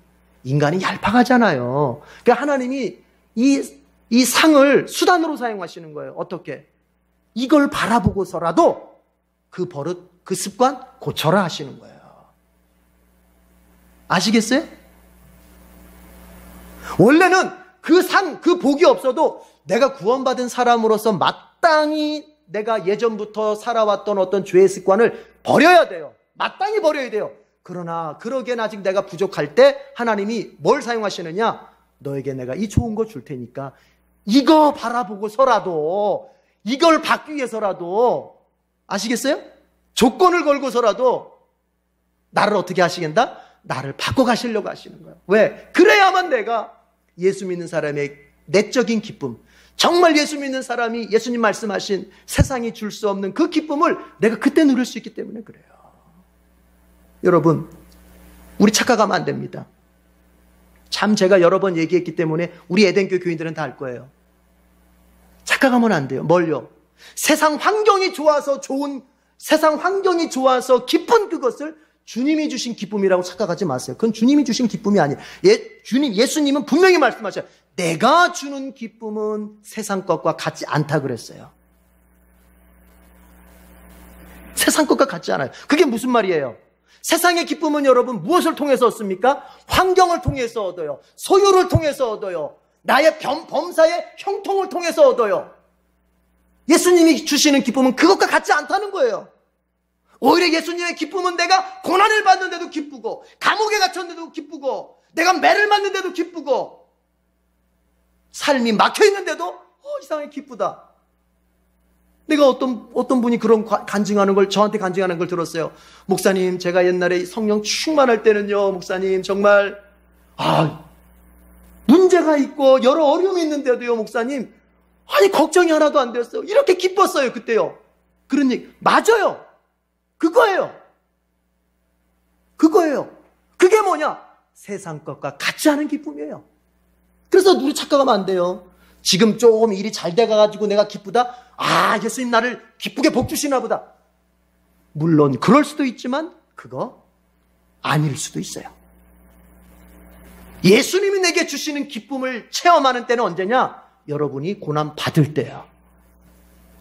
얄팍하잖아요. 그러니까 하나님이 이 상을 수단으로 사용하시는 거예요. 어떻게? 이걸 바라보고서라도 그 버릇, 그 습관 고쳐라 하시는 거예요. 아시겠어요? 원래는 그 상, 그 복이 없어도 내가 구원받은 사람으로서 마땅히 내가 예전부터 살아왔던 어떤 죄의 습관을 버려야 돼요. 마땅히 버려야 돼요. 그러나 그러기엔 아직 내가 부족할 때 하나님이 뭘 사용하시느냐? 너에게 내가 이 좋은 거 줄 테니까 이거 바라보고서라도 이걸 받기 위해서라도, 아시겠어요? 조건을 걸고서라도 나를 어떻게 하시겠다? 나를 바꿔가시려고 하시는 거예요. 왜? 그래야만 내가 예수 믿는 사람의 내적인 기쁨, 정말 예수 믿는 사람이 예수님 말씀하신 세상이 줄 수 없는 그 기쁨을 내가 그때 누릴 수 있기 때문에 그래요. 여러분, 우리 착각하면 안 됩니다. 참 제가 여러 번 얘기했기 때문에 우리 에덴교 교인들은 다 알 거예요. 착각하면 안 돼요. 뭘요? 세상 환경이 좋아서 기쁜 그것을 주님이 주신 기쁨이라고 착각하지 마세요. 그건 주님이 주신 기쁨이 아니에요. 예수님은 분명히 말씀하셔요. 내가 주는 기쁨은 세상 것과 같지 않다 그랬어요. 세상 것과 같지 않아요. 그게 무슨 말이에요? 세상의 기쁨은 여러분 무엇을 통해서 얻습니까? 환경을 통해서 얻어요. 소유를 통해서 얻어요. 나의 범사의 형통을 통해서 얻어요. 예수님이 주시는 기쁨은 그것과 같지 않다는 거예요. 오히려 예수님의 기쁨은 내가 고난을 받는데도 기쁘고, 감옥에 갇혔는데도 기쁘고, 내가 매를 맞는데도 기쁘고, 삶이 막혀있는데도 이상하게 기쁘다. 내가 어떤 분이 그런 저한테 간증하는 걸 들었어요. 목사님, 제가 옛날에 성령 충만할 때는요, 목사님, 정말, 문제가 있고, 여러 어려움이 있는데도요, 목사님, 걱정이 하나도 안 되었어요. 이렇게 기뻤어요, 그때요. 그런 얘기, 맞아요. 그거예요. 그게 뭐냐? 세상 것과 같지 않은 기쁨이에요. 그래서 우리 착각하면 안 돼요. 지금 조금 일이 잘 돼가지고 내가 기쁘다? 예수님 나를 기쁘게 복 주시나 보다. 물론 그럴 수도 있지만 그거 아닐 수도 있어요. 예수님이 내게 주시는 기쁨을 체험하는 때는 언제냐? 여러분이 고난 받을 때야.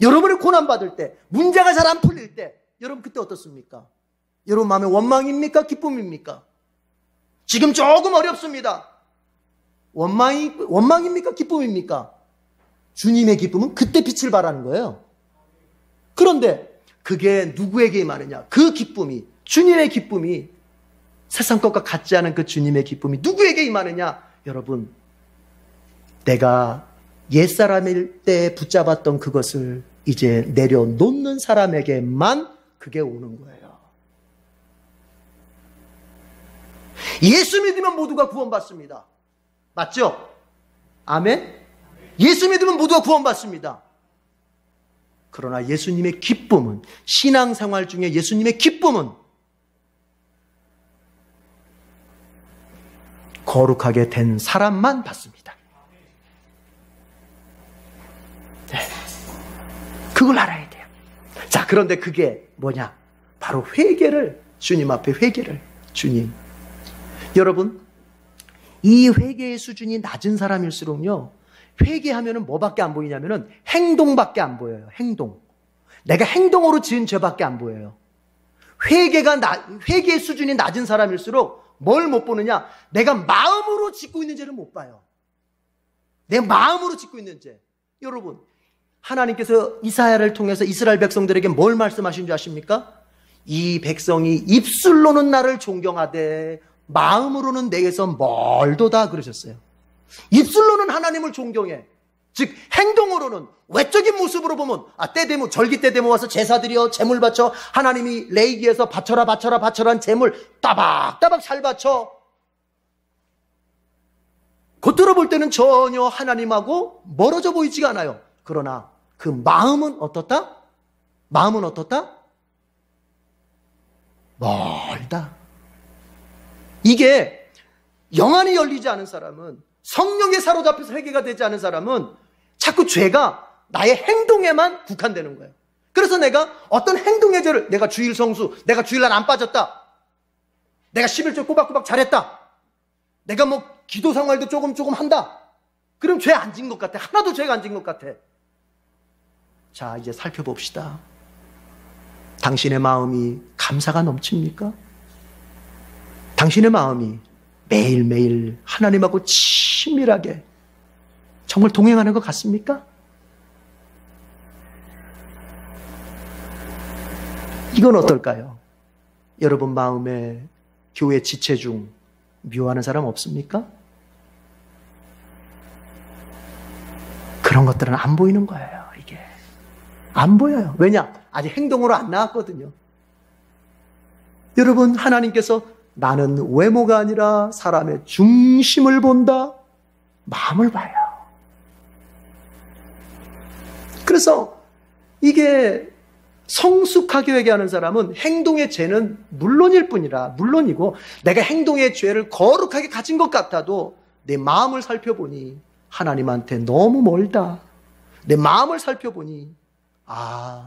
여러분이 고난 받을 때, 문제가 잘 안 풀릴 때, 여러분 그때 어떻습니까? 여러분 마음에 원망입니까? 기쁨입니까? 지금 조금 어렵습니다. 원망입니까? 기쁨입니까? 주님의 기쁨은 그때 빛을 발하는 거예요. 그런데 그게 누구에게 임하느냐? 그 기쁨이, 주님의 기쁨이, 세상 것과 같지 않은 그 주님의 기쁨이 누구에게 임하느냐? 여러분, 내가 옛사람일 때 붙잡았던 그것을 이제 내려놓는 사람에게만 그게 오는 거예요. 예수 믿으면 모두가 구원받습니다. 맞죠? 아멘? 예수 믿으면 모두가 구원받습니다. 그러나 예수님의 기쁨은, 신앙생활 중에 예수님의 기쁨은 거룩하게 된 사람만 받습니다. 네. 그걸 알아야 돼요. 자, 그런데 그게 뭐냐? 바로 회개를, 주님 앞에 회개를, 주님. 여러분, 이 회개의 수준이 낮은 사람일수록요, 회개하면은 뭐밖에 안 보이냐면은 행동밖에 안 보여요. 행동. 내가 행동으로 지은 죄밖에 안 보여요. 회개의 수준이 낮은 사람일수록 뭘 못 보느냐? 내가 마음으로 짓고 있는 죄를 못 봐요. 내 마음으로 짓고 있는 죄. 여러분, 하나님께서 이사야를 통해서 이스라엘 백성들에게 뭘 말씀하신 줄 아십니까? 이 백성이 입술로는 나를 존경하되 마음으로는 내게서 멀도다 그러셨어요. 입술로는 하나님을 존경해. 즉 행동으로는, 외적인 모습으로 보면 때 되면, 절기 때 되면 와서 제사드려 제물 바쳐, 하나님이 레위기에서 바쳐라 한 제물 따박따박 잘 바쳐. 겉으로 볼 때는 전혀 하나님하고 멀어져 보이지가 않아요. 그러나 그 마음은 어떻다? 마음은 어떻다? 멀다. 이게 영안이 열리지 않은 사람은, 성령에 사로잡혀서 회개가 되지 않은 사람은 자꾸 죄가 나의 행동에만 국한되는 거예요. 그래서 내가 어떤 행동의 죄를, 내가 주일 성수, 내가 주일날 안 빠졌다, 내가 11조 꼬박꼬박 잘했다, 내가 기도 생활도 조금 한다, 그럼 죄 안 진 것 같아. 하나도 죄가 안 진 것 같아. 자, 이제 살펴봅시다. 당신의 마음이 감사가 넘칩니까? 당신의 마음이 매일매일 하나님하고 친밀하게 정말 동행하는 것 같습니까? 이건 어떨까요? 여러분 마음에 교회 지체 중 미워하는 사람 없습니까? 그런 것들은 안 보이는 거예요, 이게. 안 보여요. 왜냐? 아직 행동으로 안 나왔거든요. 여러분, 하나님께서 나는 외모가 아니라 사람의 중심을 본다. 마음을 봐요. 그래서 이게 성숙하게 회개하는 사람은 행동의 죄는 물론이고 내가 행동의 죄를 거룩하게 가진 것 같아도 내 마음을 살펴보니 하나님한테 너무 멀다. 내 마음을 살펴보니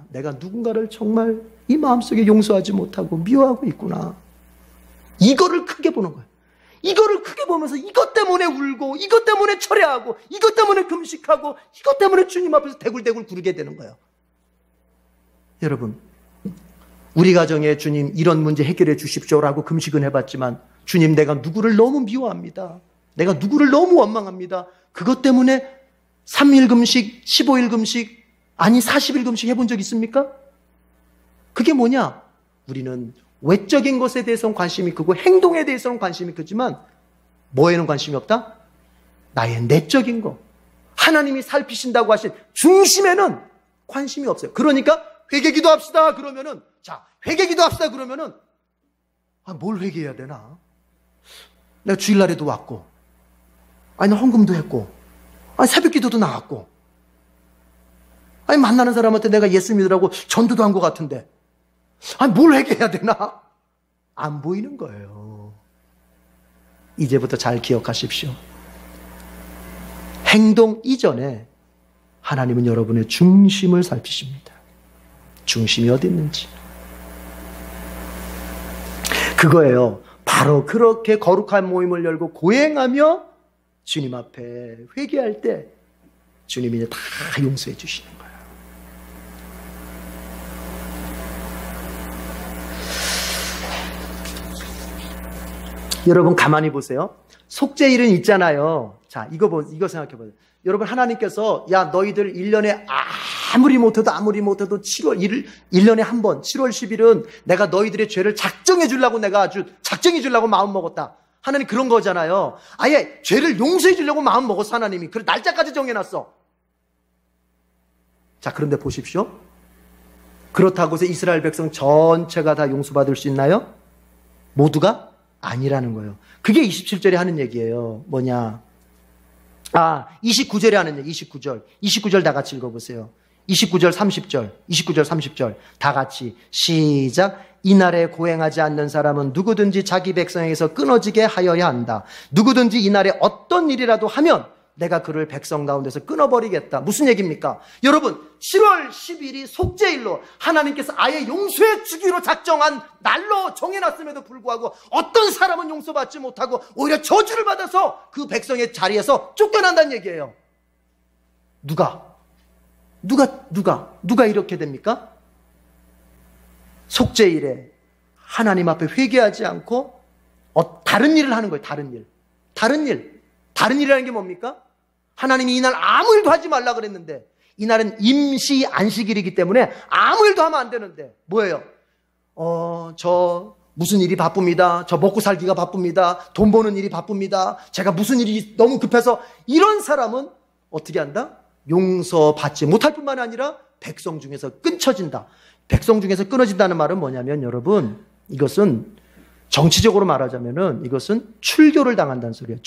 내가 누군가를 정말 이 마음속에 용서하지 못하고 미워하고 있구나. 이거를 크게 보는 거예요. 이거를 크게 보면서 이것 때문에 울고 이것 때문에 철회하고 이것 때문에 금식하고 이것 때문에 주님 앞에서 대굴대굴 구르게 되는 거예요. 여러분, 우리 가정에 주님 이런 문제 해결해 주십시오라고 금식은 해봤지만 주님 내가 누구를 너무 미워합니다. 내가 누구를 너무 원망합니다. 그것 때문에 3일 금식, 15일 금식, 아니 40일 금식 해본 적 있습니까? 그게 뭐냐? 우리는 외적인 것에 대해서는 관심이 크고 행동에 대해서는 관심이 크지만 뭐에는 관심이 없다? 나의 내적인 거. 하나님이 살피신다고 하신 중심에는 관심이 없어요. 그러니까 회개기도 합시다 그러면은 회개기도 합시다 그러면은 뭘 회개해야 되나? 내가 주일날에도 왔고 나 헌금도 했고 새벽기도도 나왔고 만나는 사람한테 내가 예수 믿으라고 전도도 한 것 같은데 뭘 회개해야 되나? 안 보이는 거예요. 이제부터 잘 기억하십시오. 행동 이전에 하나님은 여러분의 중심을 살피십니다. 중심이 어디 있는지. 그거예요. 바로 그렇게 거룩한 모임을 열고 고행하며 주님 앞에 회개할 때 주님이 이제 다 용서해 주시는 거예요. 여러분 가만히 보세요. 속죄일은 있잖아요. 자, 이거 생각해 보세요. 여러분 하나님께서 너희들 1년에 아무리 못해도 1년에 한 번 7월 10일은 내가 너희들의 죄를 작정해 주려고 내가 아주 작정해 주려고 마음 먹었다. 하나님 그런 거잖아요. 아예 죄를 용서해 주려고 마음 먹었어 하나님이. 그래 날짜까지 정해놨어. 자, 그런데 보십시오. 그렇다고 해서 이스라엘 백성 전체가 다 용서받을 수 있나요? 모두가? 아니라는 거예요. 그게 27절에 하는 얘기예요. 뭐냐? 29절에 하는 얘기, 29절 다 같이 읽어보세요. 29절, 30절 다 같이 시작. 이날에 고행하지 않는 사람은 누구든지 자기 백성에게서 끊어지게 하여야 한다. 누구든지 이날에 어떤 일이라도 하면 내가 그를 백성 가운데서 끊어버리겠다. 무슨 얘기입니까? 여러분 7월 10일이 속죄일로 하나님께서 아예 용서해 주기로 작정한 날로 정해놨음에도 불구하고 어떤 사람은 용서받지 못하고 오히려 저주를 받아서 그 백성의 자리에서 쫓겨난다는 얘기예요. 누가 이렇게 됩니까? 속죄일에 하나님 앞에 회개하지 않고 다른 일을 하는 거예요. 다른 일이라는 게 뭡니까? 하나님이 이날 아무 일도 하지 말라 그랬는데 이날은 임시 안식일이기 때문에 아무 일도 하면 안 되는데 뭐예요? 저 무슨 일이 바쁩니다. 저 먹고 살기가 바쁩니다. 돈 버는 일이 바쁩니다. 제가 무슨 일이 너무 급해서 이런 사람은 어떻게 한다? 용서받지 못할 뿐만 아니라 백성 중에서 끊쳐진다. 백성 중에서 끊어진다는 말은 뭐냐면 여러분 이것은 정치적으로 말하자면은 이것은 출교를 당한다는 소리예요.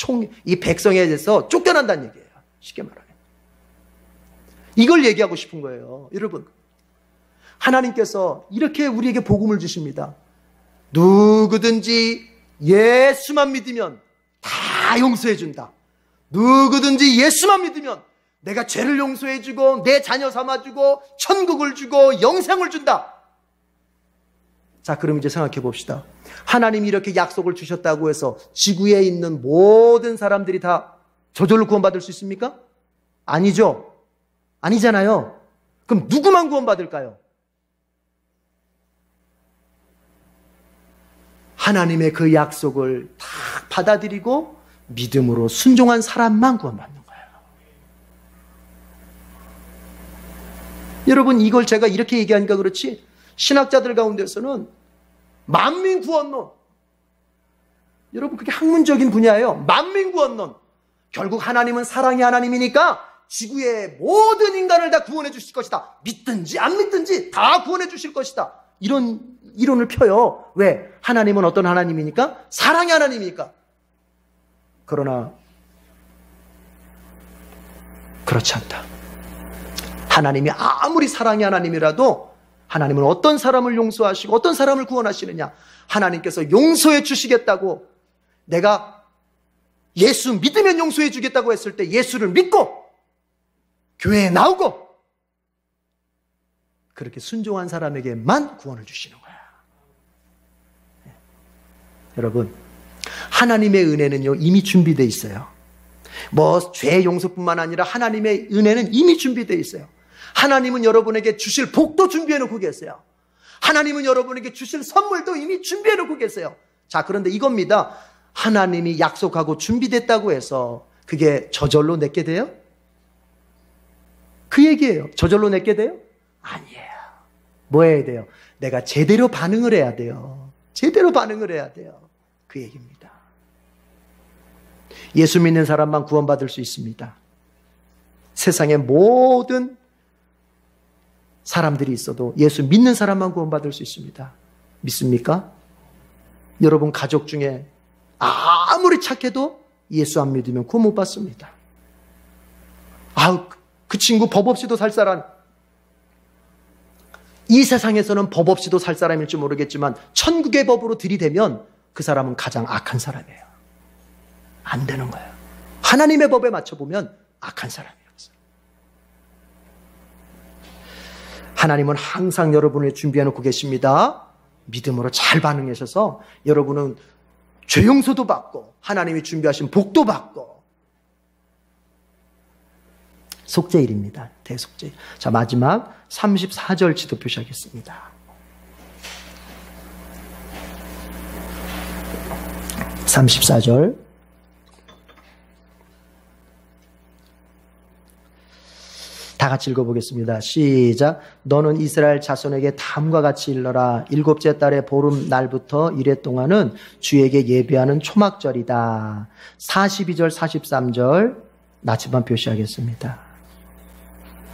이 백성에 대해서 쫓겨난다는 얘기예요. 쉽게 말하면. 이걸 얘기하고 싶은 거예요. 여러분, 하나님께서 이렇게 우리에게 복음을 주십니다. 누구든지 예수만 믿으면 다 용서해 준다. 누구든지 예수만 믿으면 내가 죄를 용서해 주고 내 자녀 삼아 주고 천국을 주고 영생을 준다. 자, 그럼 이제 생각해 봅시다. 하나님이 이렇게 약속을 주셨다고 해서 지구에 있는 모든 사람들이 다 저절로 구원받을 수 있습니까? 아니죠. 아니잖아요. 그럼 누구만 구원받을까요? 하나님의 그 약속을 다 받아들이고 믿음으로 순종한 사람만 구원받는 거예요. 여러분, 이걸 제가 이렇게 얘기하니까 그렇지 신학자들 가운데서는 만민 구원론, 여러분 그게 학문적인 분야예요. 만민 구원론. 결국 하나님은 사랑의 하나님이니까 지구의 모든 인간을 다 구원해 주실 것이다. 믿든지 안 믿든지 다 구원해 주실 것이다. 이런 이론을 펴요. 왜? 하나님은 어떤 하나님이니까? 사랑의 하나님이니까. 그러나 그렇지 않다. 하나님이 아무리 사랑의 하나님이라도 하나님은 어떤 사람을 용서하시고 어떤 사람을 구원하시느냐? 하나님께서 용서해 주시겠다고, 내가 예수 믿으면 용서해 주겠다고 했을 때 예수를 믿고 교회에 나오고 그렇게 순종한 사람에게만 구원을 주시는 거야. 여러분, 하나님의 은혜는요 이미 준비되어 있어요. 뭐 죄 용서뿐만 아니라 하나님의 은혜는 이미 준비되어 있어요. 하나님은 여러분에게 주실 복도 준비해 놓고 계세요. 하나님은 여러분에게 주실 선물도 이미 준비해 놓고 계세요. 자, 그런데 이겁니다. 하나님이 약속하고 준비됐다고 해서 그게 저절로 내게 돼요? 그 얘기예요. 저절로 내게 돼요? 아니에요. 뭐 해야 돼요? 내가 제대로 반응을 해야 돼요. 제대로 반응을 해야 돼요. 그 얘기입니다. 예수 믿는 사람만 구원받을 수 있습니다. 세상의 모든 사람들이 있어도 예수 믿는 사람만 구원받을 수 있습니다. 믿습니까? 여러분 가족 중에 아무리 착해도 예수 안 믿으면 구원 못 받습니다. 그 친구 법 없이도 살 사람, 이 세상에서는 법 없이도 살 사람일지 모르겠지만 천국의 법으로 들이대면 그 사람은 가장 악한 사람이에요. 안 되는 거예요. 하나님의 법에 맞춰보면 악한 사람이에요. 하나님은 항상 여러분을 준비해놓고 계십니다. 믿음으로 잘 반응하셔서 여러분은 죄 용서도 받고 하나님이 준비하신 복도 받고. 속죄일입니다. 대속죄일. 자, 마지막 34절 지도 표시하겠습니다. 34절. 다 같이 읽어보겠습니다. 시작. 너는 이스라엘 자손에게 다음과 같이 일러라. 일곱째 달의 보름 날부터 이래 동안은 주에게 예배하는 초막절이다. 42절 43절 나침반 표시하겠습니다.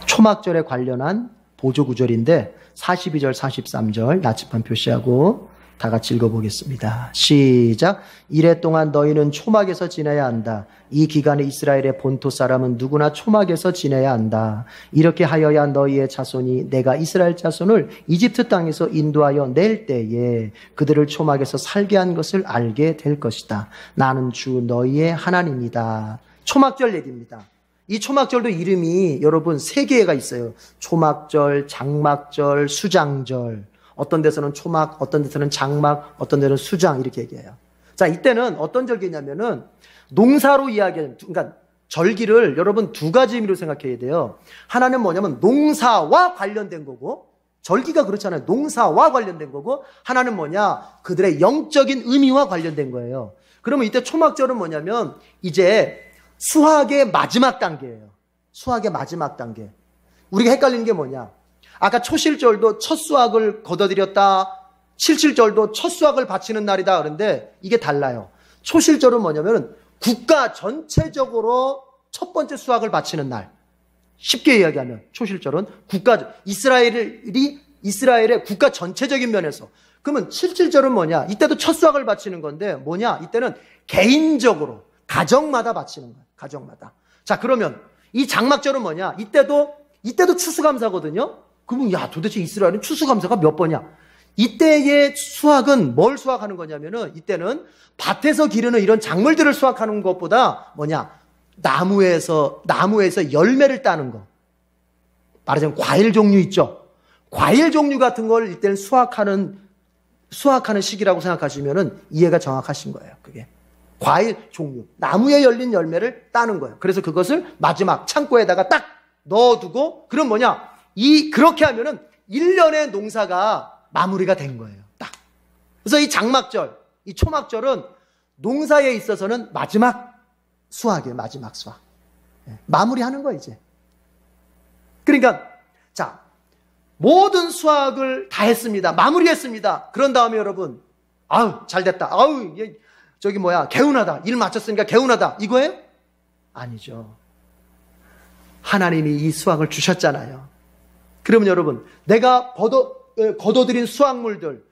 초막절에 관련한 보조구절인데 42절 43절 나침반 표시하고 다 같이 읽어보겠습니다. 시작. 이래 동안 너희는 초막에서 지내야 한다. 이 기간에 이스라엘의 본토 사람은 누구나 초막에서 지내야 한다. 이렇게 하여야 너희의 자손이 내가 이스라엘 자손을 이집트 땅에서 인도하여 낼 때에 그들을 초막에서 살게 한 것을 알게 될 것이다. 나는 주 너희의 하나님이다. 초막절 얘기입니다. 이 초막절도 이름이 여러분 3개가 있어요. 초막절, 장막절, 수장절. 어떤 데서는 초막, 어떤 데서는 장막, 어떤 데는 수장 이렇게 얘기해요. 자, 이때는 어떤 절기냐면은 농사로 이야기하는, 그러니까 절기를 여러분 2가지 의미로 생각해야 돼요. 하나는 뭐냐면 농사와 관련된 거고, 절기가 그렇잖아요. 농사와 관련된 거고, 하나는 뭐냐? 그들의 영적인 의미와 관련된 거예요. 그러면 이때 초막절은 뭐냐면 이제 수확의 마지막 단계예요. 수확의 마지막 단계. 우리가 헷갈리는 게 뭐냐? 아까 초실절도 첫 수확을 거둬들였다. 칠칠절도 첫 수확을 바치는 날이다. 그런데 이게 달라요. 초실절은 뭐냐면 국가 전체적으로 첫 번째 수확을 바치는 날. 쉽게 이야기하면 초실절은 이스라엘의 국가 전체적인 면에서. 그러면 칠칠절은 뭐냐? 이때도 첫 수확을 바치는 건데 뭐냐? 이때는 개인적으로 가정마다 바치는 거예요. 가정마다. 자, 그러면 이 장막절은 뭐냐? 이때도 추수감사거든요. 그러면 야, 도대체 이스라엘은 추수감사가 몇 번이야? 이때의 수확은 뭘 수확하는 거냐면은 이때는 밭에서 기르는 이런 작물들을 수확하는 것보다 뭐냐? 나무에서 열매를 따는 거. 말하자면 과일 종류 있죠. 과일 종류 같은 걸 이때는 수확하는 시기라고 생각하시면은 이해가 정확하신 거예요. 그게. 과일 종류, 나무에 열린 열매를 따는 거예요. 그래서 그것을 마지막 창고에다가 딱 넣어두고, 그럼 뭐냐? 그렇게 하면은 1년의 농사가 마무리가 된 거예요. 딱. 그래서 이 장막절, 이 초막절은 농사에 있어서는 마지막 수확이에요. 마지막 수확. 마무리하는 거예요, 이제. 그러니까, 자, 모든 수확을 다 했습니다. 마무리했습니다. 그런 다음에 여러분, 잘 됐다. 개운하다. 일 마쳤으니까 개운하다. 이거예요? 아니죠. 하나님이 이 수확을 주셨잖아요. 그러면 여러분, 내가 거둬들인 수확물들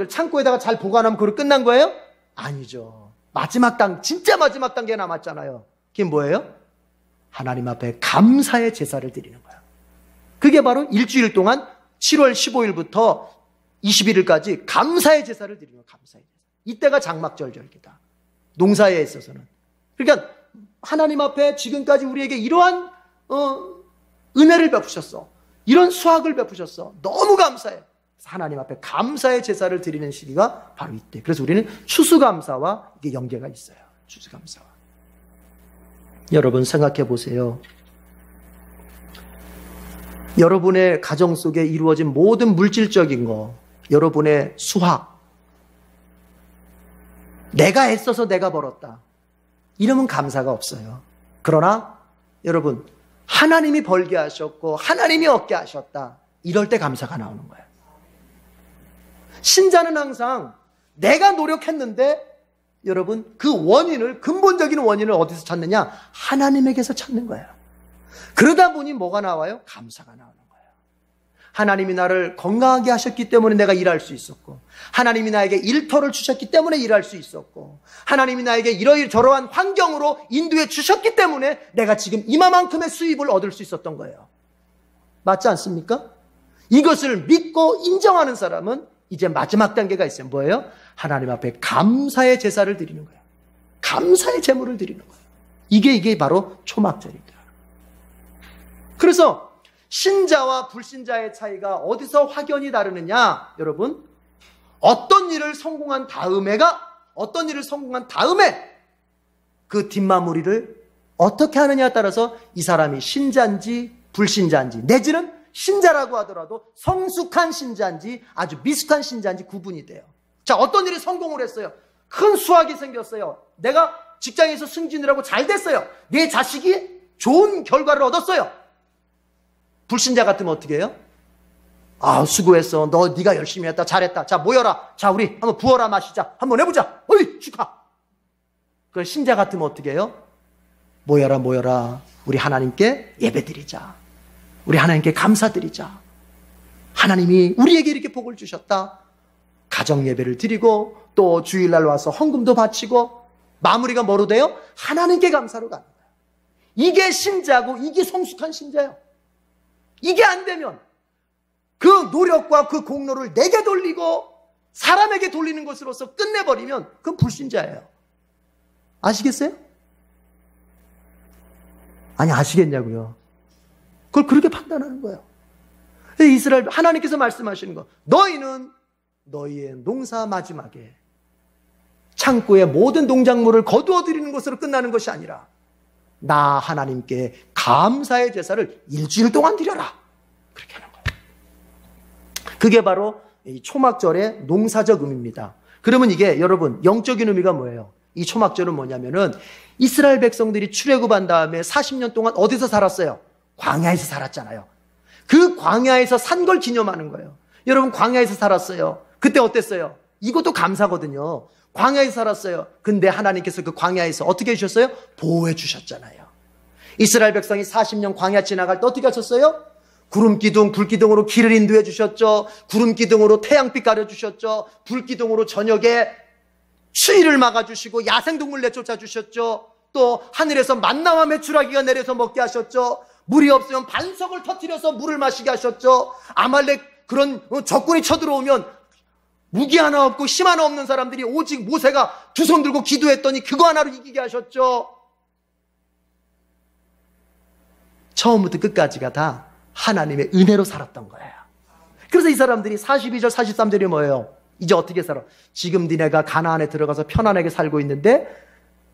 창고에다가 잘 보관하면 그걸 끝난 거예요? 아니죠. 진짜 마지막 단계 남았잖아요. 그게 뭐예요? 하나님 앞에 감사의 제사를 드리는 거예요. 그게 바로 일주일 동안 7월 15일부터 21일까지 감사의 제사를 드리는 거예요. 감사의 제사. 이때가 장막절 절기다. 농사에 있어서는. 그러니까 하나님 앞에 지금까지 우리에게 이러한 은혜를 베푸셨어. 이런 수확을 베푸셨어. 너무 감사해. 하나님 앞에 감사의 제사를 드리는 시기가 바로 이때. 그래서 우리는 추수감사와 이게 연계가 있어요. 추수감사와. 여러분 생각해 보세요. 여러분의 가정 속에 이루어진 모든 물질적인 거, 여러분의 수확, 내가 애써서 내가 벌었다. 이러면 감사가 없어요. 그러나 여러분, 하나님이 벌게 하셨고 하나님이 얻게 하셨다. 이럴 때 감사가 나오는 거예요. 신자는 항상 내가 노력했는데 여러분 그 근본적인 원인을 어디서 찾느냐? 하나님에게서 찾는 거예요. 그러다 보니 뭐가 나와요? 감사가 나오는 거예요. 하나님이 나를 건강하게 하셨기 때문에 내가 일할 수 있었고, 하나님이 나에게 일터를 주셨기 때문에 일할 수 있었고, 하나님이 나에게 이러저러한 환경으로 인도해 주셨기 때문에 내가 지금 이만큼의 수입을 얻을 수 있었던 거예요. 맞지 않습니까? 이것을 믿고 인정하는 사람은 이제 마지막 단계가 있어요. 뭐예요? 하나님 앞에 감사의 제사를 드리는 거예요. 감사의 제물을 드리는 거예요. 이게 바로 초막절입니다. 그래서 신자와 불신자의 차이가 어디서 확연히 다르느냐? 여러분, 어떤 일을 성공한 다음에 그 뒷마무리를 어떻게 하느냐에 따라서 이 사람이 신자인지 불신자인지, 내지는 신자라고 하더라도 성숙한 신자인지 아주 미숙한 신자인지 구분이 돼요. 자, 어떤 일이 성공을 했어요. 큰 수확이 생겼어요. 내가 직장에서 승진을 하고 잘 됐어요. 내 자식이 좋은 결과를 얻었어요. 불신자 같으면 어떻게 해요? 아, 수고했어. 네가 열심히 했다. 잘했다. 자, 모여라. 자, 우리 한번 부어라 마시자. 한번 해보자. 어이, 축하. 그 신자 같으면 어떻게 해요? 모여라. 우리 하나님께 예배드리자. 우리 하나님께 감사드리자. 하나님이 우리에게 이렇게 복을 주셨다. 가정 예배를 드리고 또 주일날 와서 헌금도 바치고 마무리가 뭐로 돼요? 하나님께 감사로 가는 거예요. 이게 신자고 이게 성숙한 신자예요. 이게 안 되면 그 노력과 그 공로를 내게 돌리고 사람에게 돌리는 것으로서 끝내버리면 그건 불신자예요. 아시겠어요? 아니, 아시겠냐고요. 그걸 그렇게 판단하는 거예요. 이스라엘 하나님께서 말씀하시는 거, 너희는 너희의 농사 마지막에 창고의 모든 농작물을 거두어 드리는 것으로 끝나는 것이 아니라 나 하나님께 감사의 제사를 일주일 동안 드려라. 그렇게 하는 거예요. 그게 바로 이 초막절의 농사적 의미입니다. 그러면 이게 여러분 영적인 의미가 뭐예요? 이 초막절은 뭐냐면은 이스라엘 백성들이 출애굽한 다음에 40년 동안 어디서 살았어요? 광야에서 살았잖아요. 그 광야에서 산 걸 기념하는 거예요. 여러분 광야에서 살았어요. 그때 어땠어요? 이것도 감사거든요. 광야에서 살았어요. 근데 하나님께서 그 광야에서 어떻게 해주셨어요? 보호해 주셨잖아요. 이스라엘 백성이 40년 광야 지나갈 때 어떻게 하셨어요? 구름기둥, 불기둥으로 길을 인도해 주셨죠. 구름기둥으로 태양빛 가려주셨죠. 불기둥으로 저녁에 추위를 막아주시고 야생동물 내쫓아 주셨죠. 또 하늘에서 만나와 메추라기가 내려서 먹게 하셨죠. 물이 없으면 반석을 터뜨려서 물을 마시게 하셨죠. 아말렉 그런 적군이 쳐들어오면 무기 하나 없고 힘 하나 없는 사람들이 오직 모세가 두 손 들고 기도했더니 그거 하나로 이기게 하셨죠. 처음부터 끝까지가 다 하나님의 은혜로 살았던 거예요. 그래서 이 사람들이 42절 43절이 뭐예요? 이제 어떻게 살아? 지금 니네가 가나안에 들어가서 편안하게 살고 있는데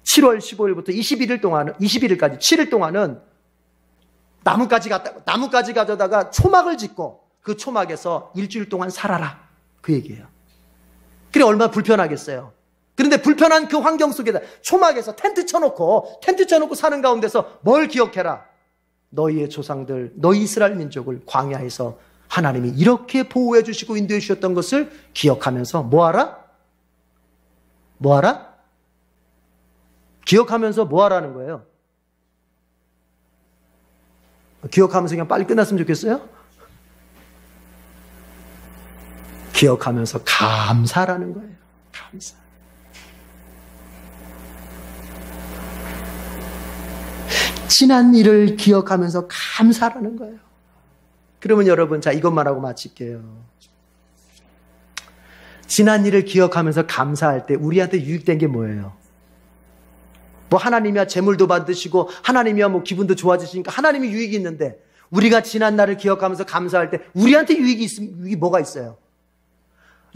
7월 15일부터 21일까지 7일 동안은 나뭇가지 가져다가 초막을 짓고 그 초막에서 일주일 동안 살아라. 그 얘기예요. 그래 얼마나 불편하겠어요. 그런데 불편한 그 환경 속에다 초막에서 텐트 쳐놓고 사는 가운데서 뭘 기억해라. 너희의 조상들, 너희 이스라엘 민족을 광야에서 하나님이 이렇게 보호해 주시고 인도해 주셨던 것을 기억하면서 뭐하라? 기억하면서 뭐하라는 거예요? 기억하면서 그냥 빨리 끝났으면 좋겠어요? 기억하면서 감사라는 거예요. 감사. 지난 일을 기억하면서 감사라는 거예요. 그러면 여러분, 자, 이것만 하고 마칠게요. 지난 일을 기억하면서 감사할 때 우리한테 유익된 게 뭐예요? 뭐 하나님이야 재물도 받으시고 하나님이야 뭐 기분도 좋아지시니까 하나님이 유익이 있는데, 우리가 지난 날을 기억하면서 감사할 때 우리한테 유익이 뭐가 있어요?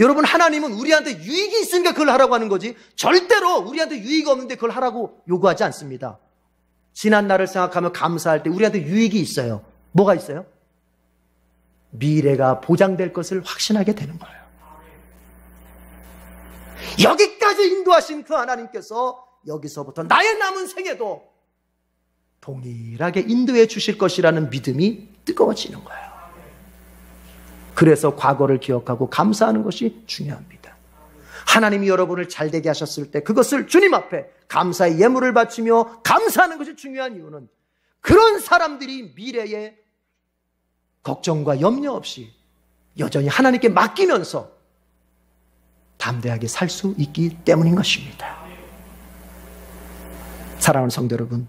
여러분, 하나님은 우리한테 유익이 있으니까 그걸 하라고 하는 거지, 절대로 우리한테 유익이 없는데 그걸 하라고 요구하지 않습니다. 지난 날을 생각하며 감사할 때 우리한테 유익이 있어요. 뭐가 있어요? 미래가 보장될 것을 확신하게 되는 거예요. 여기까지 인도하신 그 하나님께서 여기서부터 나의 남은 생에도 동일하게 인도해 주실 것이라는 믿음이 뜨거워지는 거예요. 그래서 과거를 기억하고 감사하는 것이 중요합니다. 하나님이 여러분을 잘되게 하셨을 때 그것을 주님 앞에 감사의 예물을 바치며 감사하는 것이 중요한 이유는, 그런 사람들이 미래에 걱정과 염려 없이 여전히 하나님께 맡기면서 담대하게 살 수 있기 때문인 것입니다. 사랑하는 성도 여러분,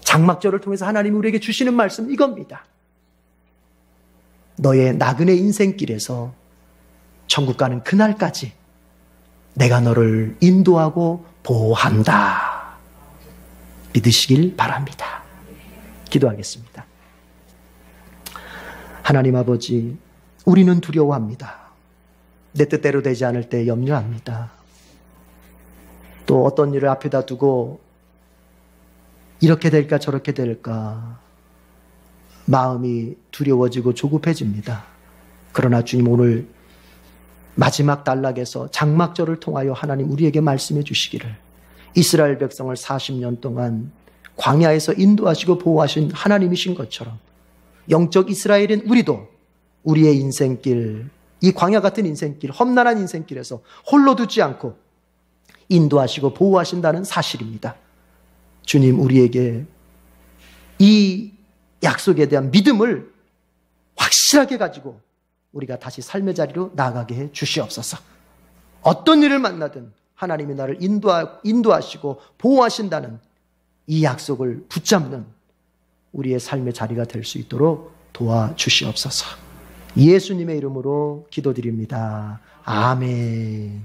장막절을 통해서 하나님이 우리에게 주시는 말씀은 이겁니다. 너의 나그네 인생길에서 천국 가는 그날까지 내가 너를 인도하고 보호한다. 믿으시길 바랍니다. 기도하겠습니다. 하나님 아버지, 우리는 두려워합니다. 내 뜻대로 되지 않을 때 염려합니다. 또 어떤 일을 앞에다 두고 이렇게 될까 저렇게 될까 마음이 두려워지고 조급해집니다. 그러나 주님, 오늘 마지막 단락에서 장막절을 통하여 하나님 우리에게 말씀해 주시기를, 이스라엘 백성을 40년 동안 광야에서 인도하시고 보호하신 하나님이신 것처럼 영적 이스라엘인 우리도 우리의 인생길, 이 광야 같은 인생길, 험난한 인생길에서 홀로 두지 않고 인도하시고 보호하신다는 사실입니다. 주님, 우리에게 이 약속에 대한 믿음을 확실하게 가지고 우리가 다시 삶의 자리로 나아가게 해 주시옵소서. 어떤 일을 만나든 하나님이 나를 인도하시고 보호하신다는 이 약속을 붙잡는 우리의 삶의 자리가 될 수 있도록 도와주시옵소서. 예수님의 이름으로 기도드립니다. 아멘.